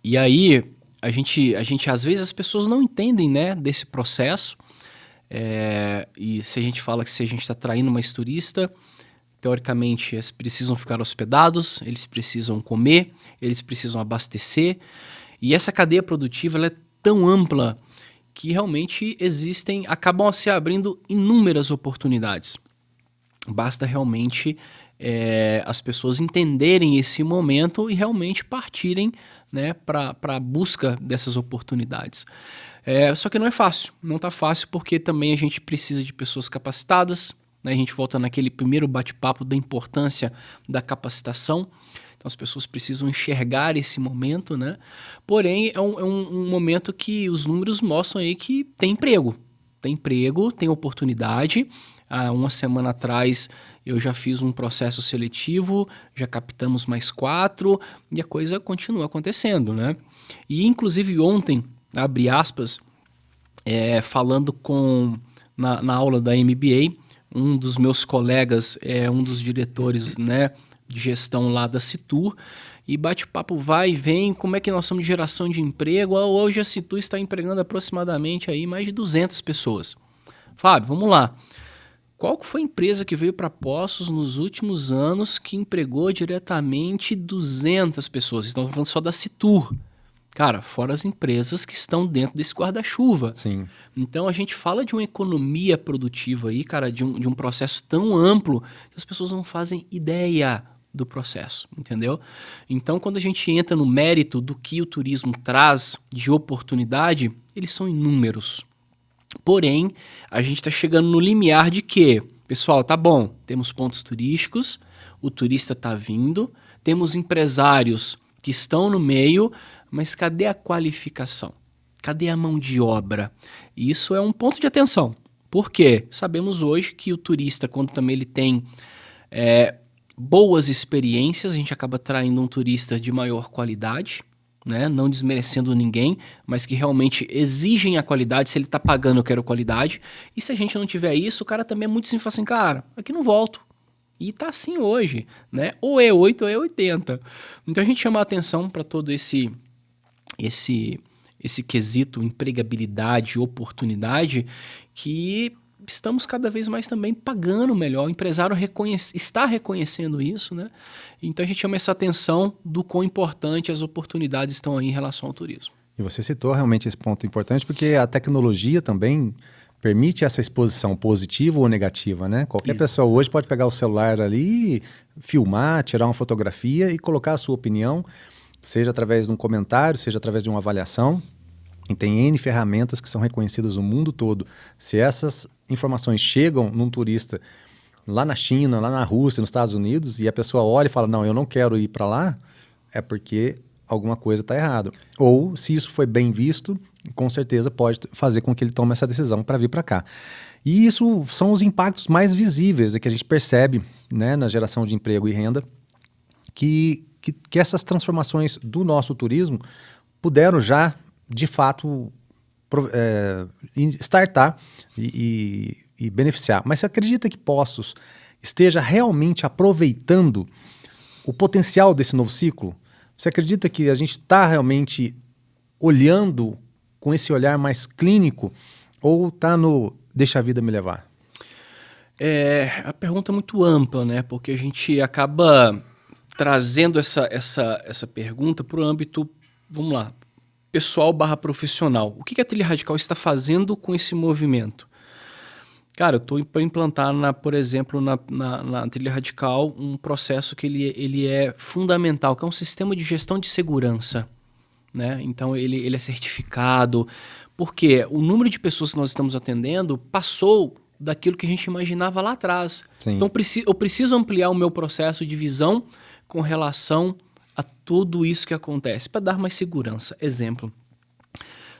E aí, a gente, às vezes as pessoas não entendem, né, desse processo. E se a gente fala que se a gente está traindo mais turista, teoricamente eles precisam ficar hospedados, eles precisam comer, eles precisam abastecer. E essa cadeia produtiva ela é tão ampla que realmente acabam se abrindo inúmeras oportunidades. Basta realmente as pessoas entenderem esse momento e realmente partirem, né, para a busca dessas oportunidades. Só que não é fácil, não está fácil porque também a gente precisa de pessoas capacitadas, né? A gente volta naquele primeiro bate-papo da importância da capacitação. Então as pessoas precisam enxergar esse momento, né? Porém é um momento que os números mostram aí que tem emprego, tem oportunidade. Há uma semana atrás eu já fiz um processo seletivo, já captamos mais 4 e a coisa continua acontecendo, né? E inclusive ontem, abre aspas, falando na aula da MBA, um dos meus colegas é um dos diretores, né, de gestão lá da Citur, e bate-papo vai e vem, como é que nós somos de geração de emprego? Hoje a Citur está empregando aproximadamente aí mais de 200 pessoas. Fábio, vamos lá. Qual foi a empresa que veio para Poços nos últimos anos que empregou diretamente 200 pessoas? Então, falando só da Citur. Cara, fora as empresas que estão dentro desse guarda-chuva. Sim. Então, a gente fala de uma economia produtiva aí, cara, de um processo tão amplo que as pessoas não fazem ideia do processo, entendeu? Então, quando a gente entra no mérito do que o turismo traz de oportunidade, eles são inúmeros. Porém, a gente está chegando no limiar de que, pessoal, tá bom, temos pontos turísticos, o turista está vindo, temos empresários que estão no meio, mas cadê a qualificação? Cadê a mão de obra? E isso é um ponto de atenção. Por quê? Sabemos hoje que o turista, quando também ele tem boas experiências, a gente acaba atraindo um turista de maior qualidade, né? Não desmerecendo ninguém, mas que realmente exigem a qualidade. Se ele está pagando, eu quero qualidade. E se a gente não tiver isso, o cara também é muito simples, fala assim, cara, aqui não volto. E tá assim hoje, né? Ou é 8 ou é 80. Então a gente chama a atenção para todo esse quesito empregabilidade, oportunidade, que estamos cada vez mais também pagando melhor. O empresário está reconhecendo isso, né? Então a gente chama essa atenção do quão importante as oportunidades estão aí em relação ao turismo. E você citou realmente esse ponto importante, porque a tecnologia também permite essa exposição positiva ou negativa, né? Qualquer pessoa hoje pode pegar o celular ali, filmar, tirar uma fotografia e colocar a sua opinião, seja através de um comentário, seja através de uma avaliação. E tem N ferramentas que são reconhecidas no mundo todo. Se essas informações chegam num turista lá na China, lá na Rússia, nos Estados Unidos, e a pessoa olha e fala, não, eu não quero ir para lá, é porque alguma coisa está errada. Ou, se isso foi bem visto, com certeza pode fazer com que ele tome essa decisão para vir para cá. E isso são os impactos mais visíveis que a gente percebe, né, na geração de emprego e renda, que essas transformações do nosso turismo puderam já, de fato, startar e beneficiar. Mas você acredita que Poços esteja realmente aproveitando o potencial desse novo ciclo? Você acredita que a gente está realmente olhando com esse olhar mais clínico ou está no deixa a vida me levar? A pergunta é muito ampla, né? Porque a gente acaba trazendo essa pergunta para o âmbito, vamos lá, pessoal/profissional. O que a Trilha Radical está fazendo com esse movimento? Cara, eu estou para implantar, por exemplo, na Trilha Radical, um processo que ele é fundamental, que é um sistema de gestão de segurança, né? Então, ele é certificado, porque o número de pessoas que nós estamos atendendo passou daquilo que a gente imaginava lá atrás. Sim. Então, eu preciso ampliar o meu processo de visão com relação a tudo isso que acontece, para dar mais segurança. Exemplo.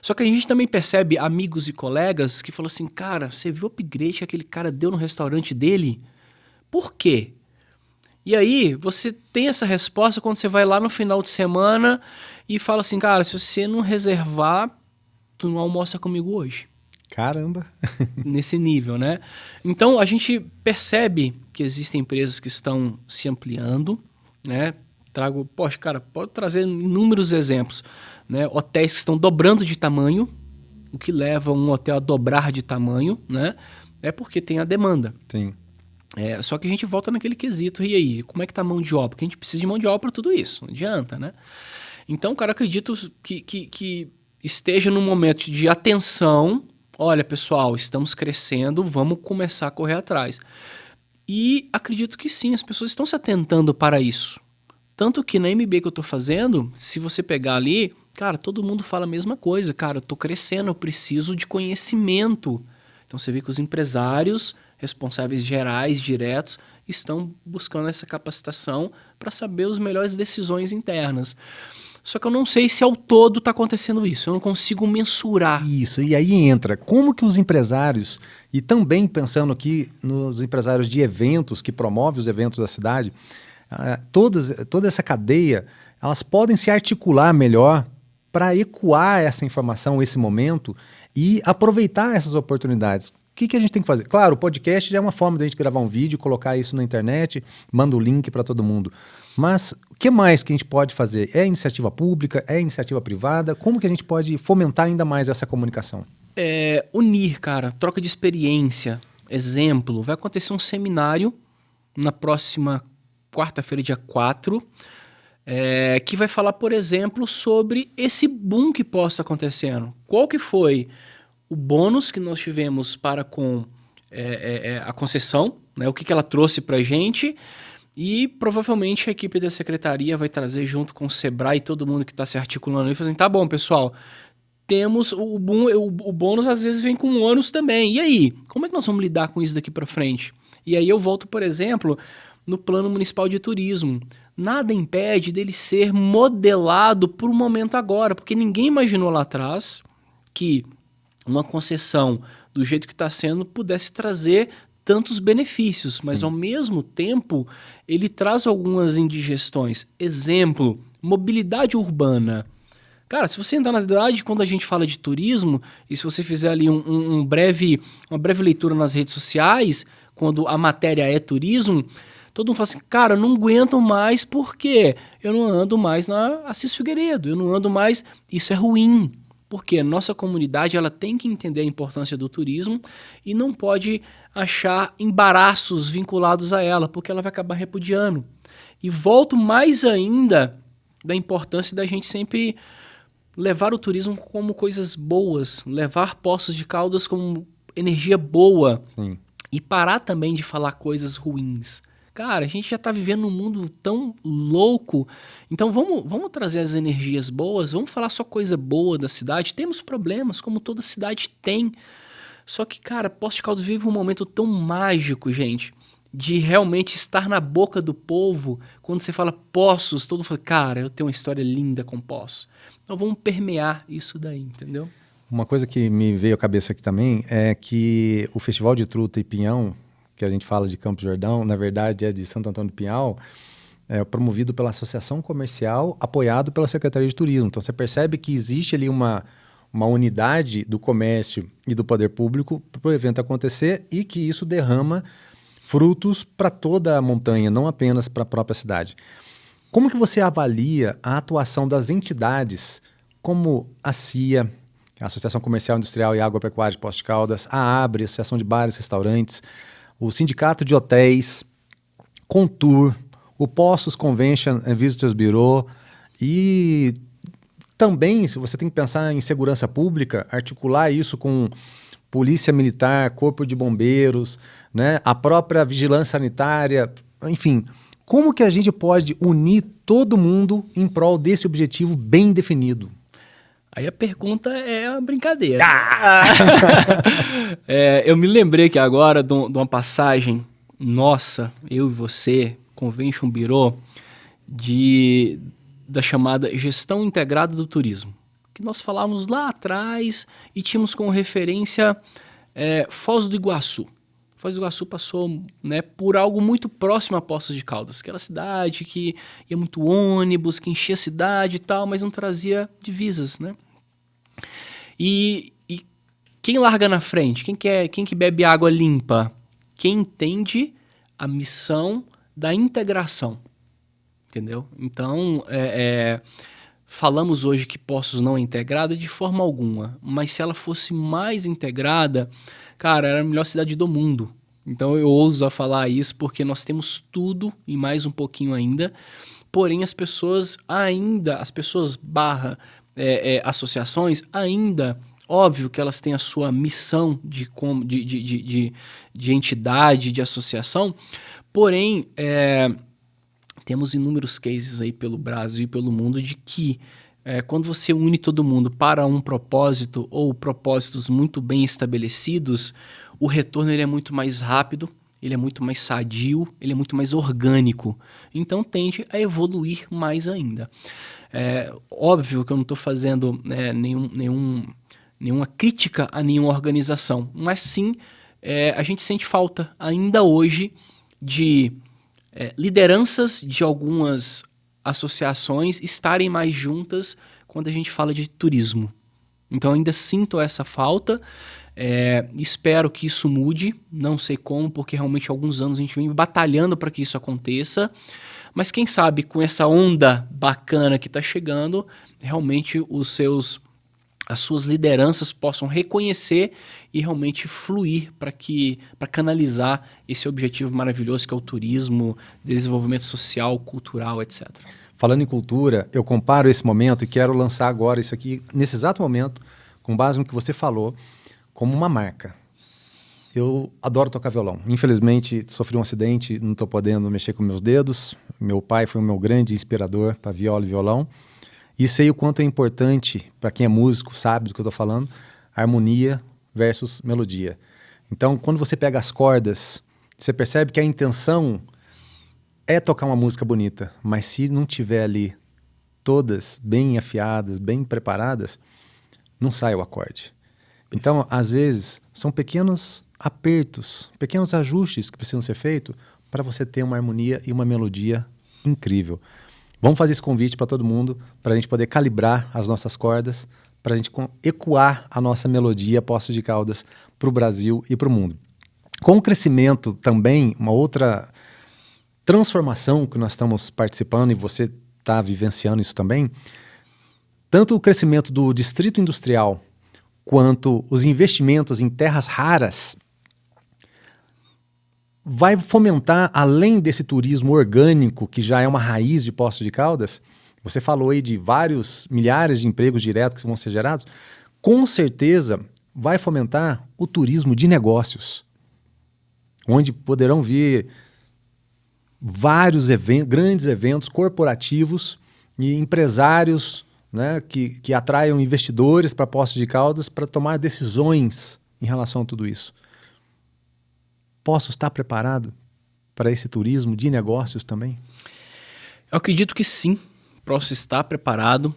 Só que a gente também percebe amigos e colegas que falam assim, cara, você viu o upgrade que aquele cara deu no restaurante dele? Por quê? E aí, você tem essa resposta quando você vai lá no final de semana e fala assim, cara, se você não reservar, tu não almoça comigo hoje. Caramba! Nesse nível, né? Então, a gente percebe que existem empresas que estão se ampliando, né? Pode trazer inúmeros exemplos, né? Hotéis que estão dobrando de tamanho, o que leva um hotel a dobrar de tamanho, né? É porque tem a demanda. Sim. Só que a gente volta naquele quesito, e aí, como é que tá a mão de obra? Porque a gente precisa de mão de obra para tudo isso, não adianta, né? Então, cara, acredito que esteja num momento de atenção. Olha, pessoal, estamos crescendo, vamos começar a correr atrás. E acredito que sim, as pessoas estão se atentando para isso. Tanto que na MBA que eu estou fazendo, se você pegar ali, cara, todo mundo fala a mesma coisa. Cara, eu estou crescendo, eu preciso de conhecimento. Então você vê que os empresários, responsáveis gerais, diretos, estão buscando essa capacitação para saber as melhores decisões internas. Só que eu não sei se ao todo está acontecendo isso. Eu não consigo mensurar. Isso, e aí entra, como que os empresários, e também pensando aqui nos empresários de eventos, que promovem os eventos da cidade, toda essa cadeia, elas podem se articular melhor para ecoar essa informação, esse momento, e aproveitar essas oportunidades. O que a gente tem que fazer? Claro, o podcast já é uma forma de a gente gravar um vídeo, colocar isso na internet, manda o link para todo mundo. Mas o que mais que a gente pode fazer? É iniciativa pública? É iniciativa privada? Como que a gente pode fomentar ainda mais essa comunicação? Unir, cara, troca de experiência. Exemplo, vai acontecer um seminário na próxima quarta-feira, dia 4, que vai falar, por exemplo, sobre esse boom que possa estar acontecendo. Qual que foi o bônus que nós tivemos para com a concessão, né? O que ela trouxe para a gente, E provavelmente a equipe da secretaria vai trazer junto com o Sebrae e todo mundo que está se articulando e fazendo, tá bom, pessoal, temos o bônus às vezes vem com um ônus também. E aí, como é que nós vamos lidar com isso daqui para frente? E aí eu volto, por exemplo, no Plano Municipal de Turismo. Nada impede dele ser modelado por um momento agora, porque ninguém imaginou lá atrás que uma concessão do jeito que está sendo pudesse trazer tantos benefícios, mas ao mesmo tempo ele traz algumas indigestões. Exemplo, mobilidade urbana. Cara, se você entrar na cidade, quando a gente fala de turismo, e se você fizer ali uma breve leitura nas redes sociais, quando a matéria é turismo, todo mundo fala assim, cara, eu não aguento mais porque eu não ando mais na Assis Figueiredo, eu não ando mais, isso é ruim. Porque a nossa comunidade ela tem que entender a importância do turismo e não pode achar embaraços vinculados a ela, porque ela vai acabar repudiando. E volto mais ainda da importância da gente sempre levar o turismo como coisas boas, levar Poços de Caldas como energia boa. Sim. E parar também de falar coisas ruins. Cara, a gente já está vivendo num mundo tão louco, então vamos trazer as energias boas, vamos falar só coisa boa da cidade. Temos problemas, como toda cidade tem. Só que, cara, Poços de Caldas vive um momento tão mágico, gente, de realmente estar na boca do povo. Quando você fala Poços, todo mundo fala, cara, eu tenho uma história linda com Poços. Então vamos permear isso daí, entendeu? Uma coisa que me veio à cabeça aqui também é que o Festival de Truta e Pinhão, que a gente fala de Campos do Jordão, na verdade é de Santo Antônio do Pinhal, é promovido pela Associação Comercial, apoiado pela Secretaria de Turismo. Então você percebe que existe ali uma unidade do comércio e do poder público para o evento acontecer e que isso derrama frutos para toda a montanha, não apenas para a própria cidade. Como que você avalia a atuação das entidades como a CIA, a Associação Comercial, Industrial e Agropecuária de Poços de Caldas, a ABRE, Associação de Bares e Restaurantes, o Sindicato de Hotéis, Contour, o Poços Convention and Visitors Bureau e também, se você tem que pensar em segurança pública, articular isso com polícia militar, corpo de bombeiros, né, a própria vigilância sanitária, enfim, como que a gente pode unir todo mundo em prol desse objetivo bem definido? Aí a pergunta é uma brincadeira. Eu me lembrei aqui agora de uma passagem nossa, eu e você, Convention Bureau, da chamada Gestão Integrada do Turismo, que nós falávamos lá atrás e tínhamos como referência Foz do Iguaçu. Foz do Iguaçu passou, né, por algo muito próximo a Poços de Caldas, aquela cidade que ia muito ônibus, que enchia a cidade e tal, mas não trazia divisas, né? E quem larga na frente? Quem que bebe água limpa? Quem entende a missão da integração, entendeu? Então, falamos hoje que Poços não é integrada de forma alguma, mas se ela fosse mais integrada, cara, era a melhor cidade do mundo. Então eu ouso a falar isso porque nós temos tudo e mais um pouquinho ainda, porém as pessoas associações ainda, óbvio que elas têm a sua missão de entidade, de associação, porém temos inúmeros cases aí pelo Brasil e pelo mundo de que quando você une todo mundo para um propósito ou propósitos muito bem estabelecidos, o retorno ele é muito mais rápido, ele é muito mais sadio, ele é muito mais orgânico. Então tende a evoluir mais ainda. Óbvio que eu não estou fazendo nenhuma crítica a nenhuma organização, mas sim a gente sente falta ainda hoje de lideranças de algumas associações estarem mais juntas quando a gente fala de turismo. Então ainda sinto essa falta, espero que isso mude, não sei como, porque realmente há alguns anos a gente vem batalhando para que isso aconteça, mas quem sabe com essa onda bacana que está chegando, realmente as suas lideranças possam reconhecer e realmente fluir para canalizar esse objetivo maravilhoso que é o turismo, desenvolvimento social, cultural, etc. Falando em cultura, eu comparo esse momento e quero lançar agora isso aqui, nesse exato momento, com base no que você falou, como uma marca. eu adoro tocar violão. Infelizmente, sofri um acidente, não estou podendo mexer com meus dedos. Meu pai foi o meu grande inspirador para viola e violão. E sei o quanto é importante, para quem é músico, sabe do que eu estou falando, harmonia versus melodia. Então, quando você pega as cordas, você percebe que a intenção é tocar uma música bonita, mas se não tiver ali todas bem afiadas, bem preparadas, não sai o acorde. Então, às vezes, são pequenos apertos, pequenos ajustes que precisam ser feitos para você ter uma harmonia e uma melodia incrível. Vamos fazer esse convite para todo mundo, para a gente poder calibrar as nossas cordas, para a gente ecoar a nossa melodia Poços de Caldas para o Brasil e para o mundo. Com o crescimento também, uma outra transformação que nós estamos participando, e você está vivenciando isso também, tanto o crescimento do distrito industrial quanto os investimentos em terras raras vai fomentar, além desse turismo orgânico, que já é uma raiz de Poços de Caldas. Você falou aí de vários milhares de empregos diretos que vão ser gerados, com certeza vai fomentar o turismo de negócios, onde poderão vir vários grandes eventos corporativos e empresários, né, que atraiam investidores para Poços de Caldas para tomar decisões em relação a tudo isso. Poços está preparado para esse turismo de negócios também? Eu acredito que sim, Poços está preparado.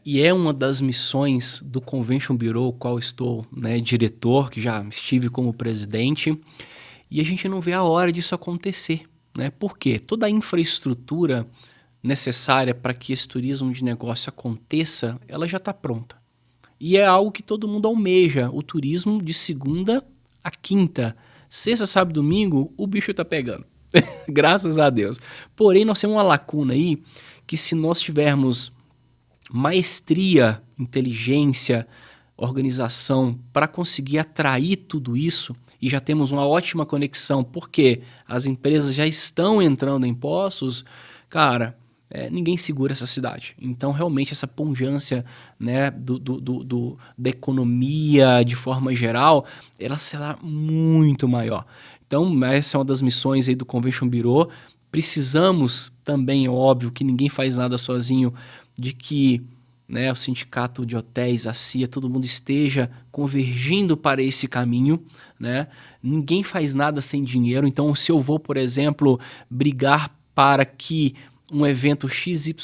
E é uma das missões do Convention Bureau, qual estou, né, diretor, que já estive como presidente, e a gente não vê a hora disso acontecer, né? Por quê? Toda a infraestrutura necessária para que esse turismo de negócio aconteça, ela já está pronta. E é algo que todo mundo almeja, o turismo de segunda a quinta. Sexta, sábado, domingo, o bicho está pegando. Graças a Deus. Porém, nós temos uma lacuna aí, que se nós tivermos maestria, inteligência, organização para conseguir atrair tudo isso, e já temos uma ótima conexão, porque as empresas já estão entrando em Poços, cara, ninguém segura essa cidade. Então, realmente, essa pungência, né, da economia de forma geral, ela será muito maior. Então, essa é uma das missões aí do Convention Bureau. Precisamos também, é óbvio, que ninguém faz nada sozinho, de que, né, o sindicato de hotéis, a CIA, todo mundo esteja convergindo para esse caminho, né? Ninguém faz nada sem dinheiro. Então, se eu vou, por exemplo, brigar para que um evento XYZ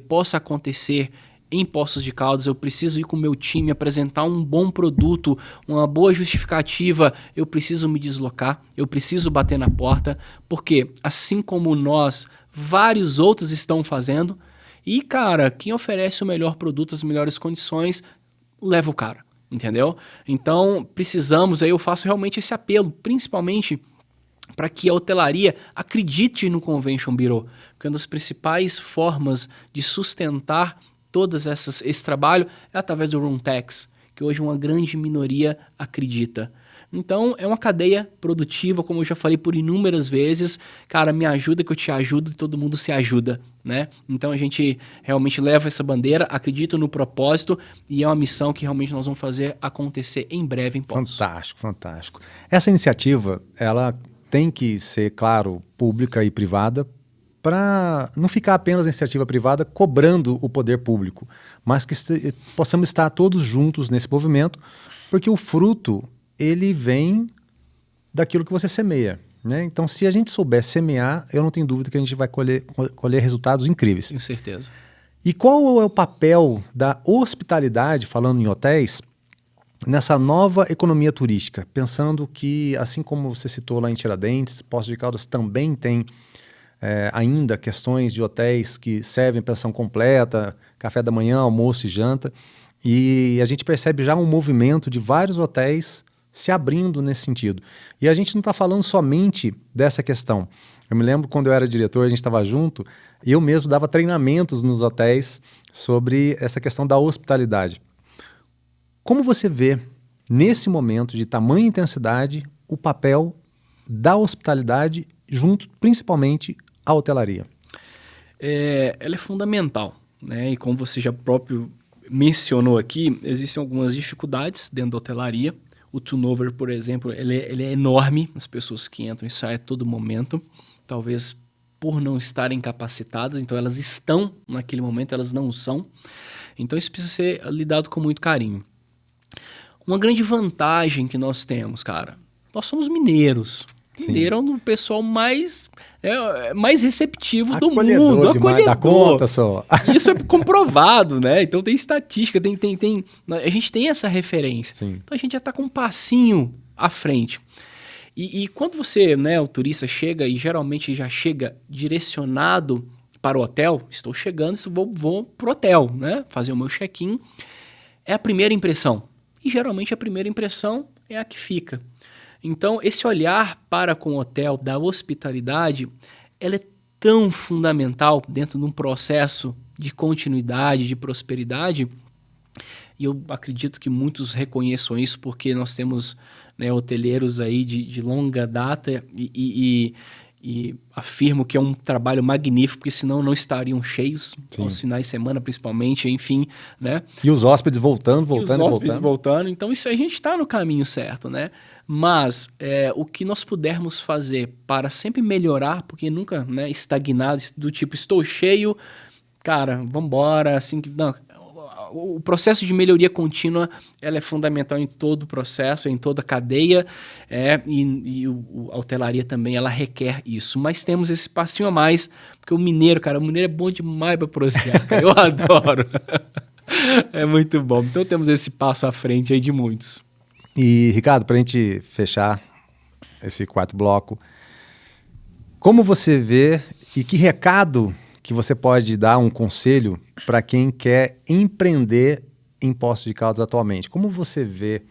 possa acontecer em Poços de Caldas, eu preciso ir com o meu time, apresentar um bom produto, uma boa justificativa, eu preciso me deslocar, eu preciso bater na porta, porque assim como nós, vários outros estão fazendo, e cara, quem oferece o melhor produto, as melhores condições, leva o cara, entendeu? Então precisamos, aí eu faço realmente esse apelo, principalmente para que a hotelaria acredite no Convention Bureau, porque uma das principais formas de sustentar esse trabalho é através do Room Tax, que hoje uma grande minoria acredita. Então, é uma cadeia produtiva, como eu já falei por inúmeras vezes. Cara, me ajuda que eu te ajudo e todo mundo se ajuda, né? Então, a gente realmente leva essa bandeira, acredita no propósito e é uma missão que realmente nós vamos fazer acontecer em breve em Poços. Fantástico, fantástico. Essa iniciativa, ela tem que ser, claro, pública e privada, para não ficar apenas a iniciativa privada cobrando o poder público, mas que possamos estar todos juntos nesse movimento, porque o fruto, ele vem daquilo que você semeia, né? Então, se a gente souber semear, eu não tenho dúvida que a gente vai colher resultados incríveis. Tenho certeza. E qual é o papel da hospitalidade, falando em hotéis, nessa nova economia turística? Pensando que, assim como você citou lá em Tiradentes, Poços de Caldas também tem ainda questões de hotéis que servem pensão completa, café da manhã, almoço e janta, e a gente percebe já um movimento de vários hotéis se abrindo nesse sentido. E a gente não está falando somente dessa questão. Eu me lembro quando eu era diretor, a gente estava junto, e eu mesmo dava treinamentos nos hotéis sobre essa questão da hospitalidade. Como você vê, nesse momento de tamanha intensidade, o papel da hospitalidade junto, principalmente, à hotelaria? Ela é fundamental, né? E como você já próprio mencionou aqui, existem algumas dificuldades dentro da hotelaria. O turnover, por exemplo, ele é enorme, as pessoas que entram e saem a todo momento, talvez por não estarem capacitadas, então elas estão naquele momento, elas não são. Então isso precisa ser lidado com muito carinho. Uma grande vantagem que nós temos, cara, nós somos mineiros. Sim. Mineiro é um do pessoal mais receptivo do Acolhedor mundo. demais, Acolhedor. dá conta só. Isso é comprovado, né? Então tem estatística, a gente tem essa referência. Sim. Então a gente já está com um passinho à frente. E quando você, né, o turista chega e geralmente já chega direcionado para o hotel, estou chegando, vou pro hotel, né? Fazer o meu check-in. É a primeira impressão. E geralmente a primeira impressão é a que fica. Então, esse olhar para com o hotel da hospitalidade, ela é tão fundamental dentro de um processo de continuidade, de prosperidade. E eu acredito que muitos reconheçam isso porque nós temos, né, hoteleiros aí de longa data e afirmo que é um trabalho magnífico, porque senão não estariam cheios, Sim. aos finais de semana principalmente, enfim, né? E os hóspedes voltando. Então isso a gente está no caminho certo, né? Mas o que nós pudermos fazer para sempre melhorar, porque nunca, né, estagnado, do tipo, estou cheio, cara, vambora, assim que... Não, o processo de melhoria contínua, ela é fundamental em todo o processo, em toda a cadeia, a hotelaria também, ela requer isso. Mas temos esse passinho a mais, porque o mineiro é bom demais para prosear, eu adoro. É muito bom. Então temos esse passo à frente aí de muitos. E, Ricardo, para a gente fechar esse quarto bloco, como você vê e que recado que você pode dar, um conselho para quem quer empreender em Poços de Caldas atualmente? Como você vê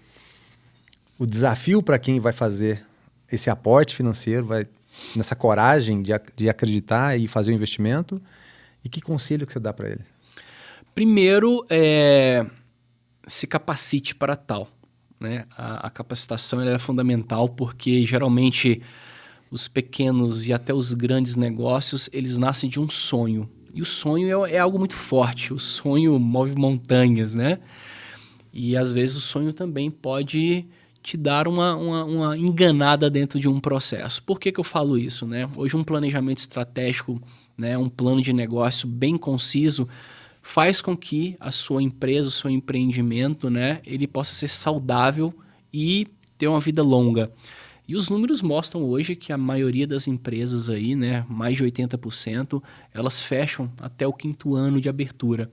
o desafio para quem vai fazer esse aporte financeiro, vai nessa coragem de acreditar e fazer o investimento? E que conselho que você dá para ele? Primeiro, se capacite para tal. Né? A capacitação ela é fundamental porque geralmente os pequenos e até os grandes negócios, eles nascem de um sonho. E o sonho é algo muito forte. O sonho move montanhas, né? E às vezes o sonho também pode te dar uma enganada dentro de um processo. Por que eu falo isso, né? Hoje um planejamento estratégico, né, um plano de negócio bem conciso, faz com que a sua empresa, o seu empreendimento, né, ele possa ser saudável e ter uma vida longa. E os números mostram hoje que a maioria das empresas aí, né, mais de 80%, elas fecham até o 5º ano de abertura.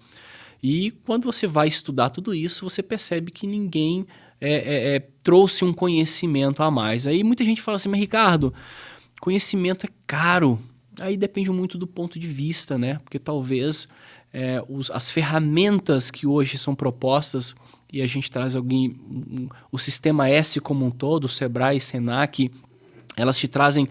E quando você vai estudar tudo isso, você percebe que ninguém trouxe um conhecimento a mais. Aí muita gente fala assim, mas Ricardo, conhecimento é caro. Aí depende muito do ponto de vista, né? Porque talvez as ferramentas que hoje são propostas, e a gente traz o sistema S como um todo, o Sebrae, Senac, elas te trazem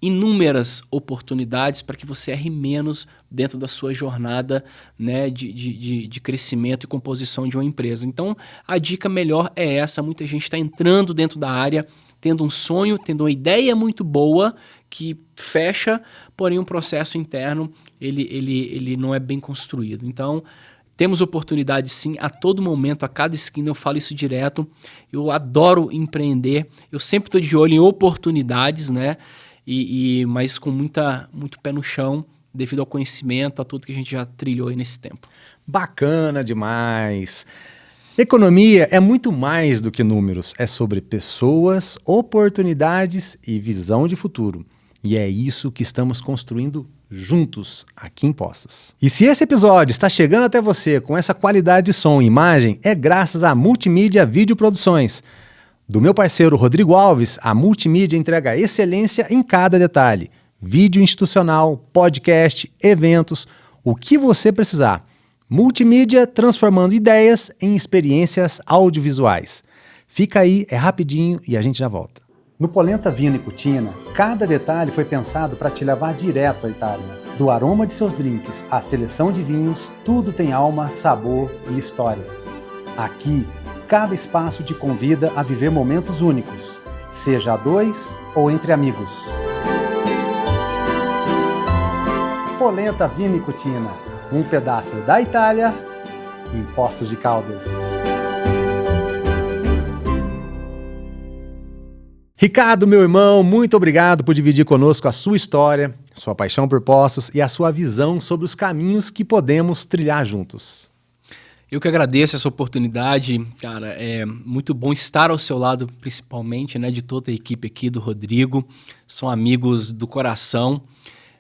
inúmeras oportunidades para que você erre menos dentro da sua jornada, né, de crescimento e composição de uma empresa. Então, a dica melhor é essa. Muita gente está entrando dentro da área, tendo um sonho, tendo uma ideia muito boa, que fecha, porém um processo interno ele não é bem construído. Então, temos oportunidades sim, a todo momento, a cada esquina, eu falo isso direto. Eu adoro empreender, eu sempre estou de olho em oportunidades, né? Mas com muito pé no chão, devido ao conhecimento, a tudo que a gente já trilhou aí nesse tempo. Bacana demais! Economia é muito mais do que números, é sobre pessoas, oportunidades e visão de futuro. E é isso que estamos construindo juntos aqui em Poços. E se esse episódio está chegando até você com essa qualidade de som e imagem, é graças à Multimídia Vídeo Produções. Do meu parceiro Rodrigo Alves, a Multimídia entrega excelência em cada detalhe. Vídeo institucional, podcast, eventos, o que você precisar. Multimídia transformando ideias em experiências audiovisuais. Fica aí, é rapidinho e a gente já volta. No Polenta Vino e Cucina, cada detalhe foi pensado para te levar direto à Itália. Do aroma de seus drinks à seleção de vinhos, tudo tem alma, sabor e história. Aqui, cada espaço te convida a viver momentos únicos, seja a dois ou entre amigos. Polenta Vino e Cucina, um pedaço da Itália em Poços de Caldas. Ricardo, meu irmão, muito obrigado por dividir conosco a sua história, sua paixão por poços e a sua visão sobre os caminhos que podemos trilhar juntos. Eu que agradeço essa oportunidade, cara, é muito bom estar ao seu lado, principalmente, né, de toda a equipe aqui, do Rodrigo, são amigos do coração,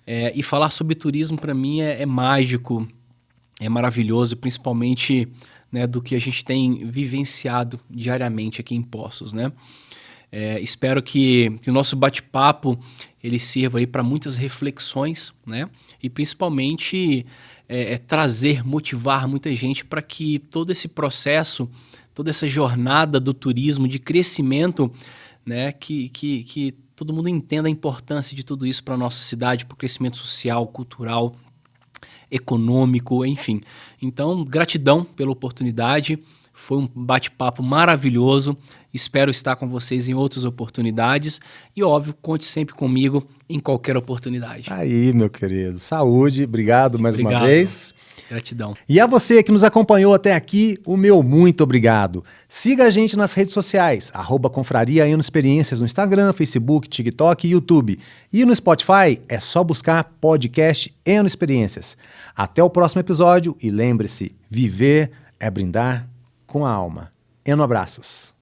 e falar sobre turismo para mim é mágico, é maravilhoso, principalmente, né, do que a gente tem vivenciado diariamente aqui em Poços, né? Espero que o nosso bate-papo ele sirva aí para muitas reflexões, né? E principalmente trazer, motivar muita gente para que todo esse processo, toda essa jornada do turismo, de crescimento, né? Que todo mundo entenda a importância de tudo isso para a nossa cidade, para o crescimento social, cultural, econômico, enfim. Então, gratidão pela oportunidade. Foi um bate-papo maravilhoso. Espero estar com vocês em outras oportunidades. E, óbvio, conte sempre comigo em qualquer oportunidade. Aí, meu querido. Saúde. Obrigado mais uma vez. Gratidão. E a você que nos acompanhou até aqui, o meu muito obrigado. Siga a gente nas redes sociais, @Confraria Eno Experiências no Instagram, Facebook, TikTok e YouTube. E no Spotify é só buscar podcast Eno Experiências. Até o próximo episódio e lembre-se, viver é brindar com a alma. Eno abraços.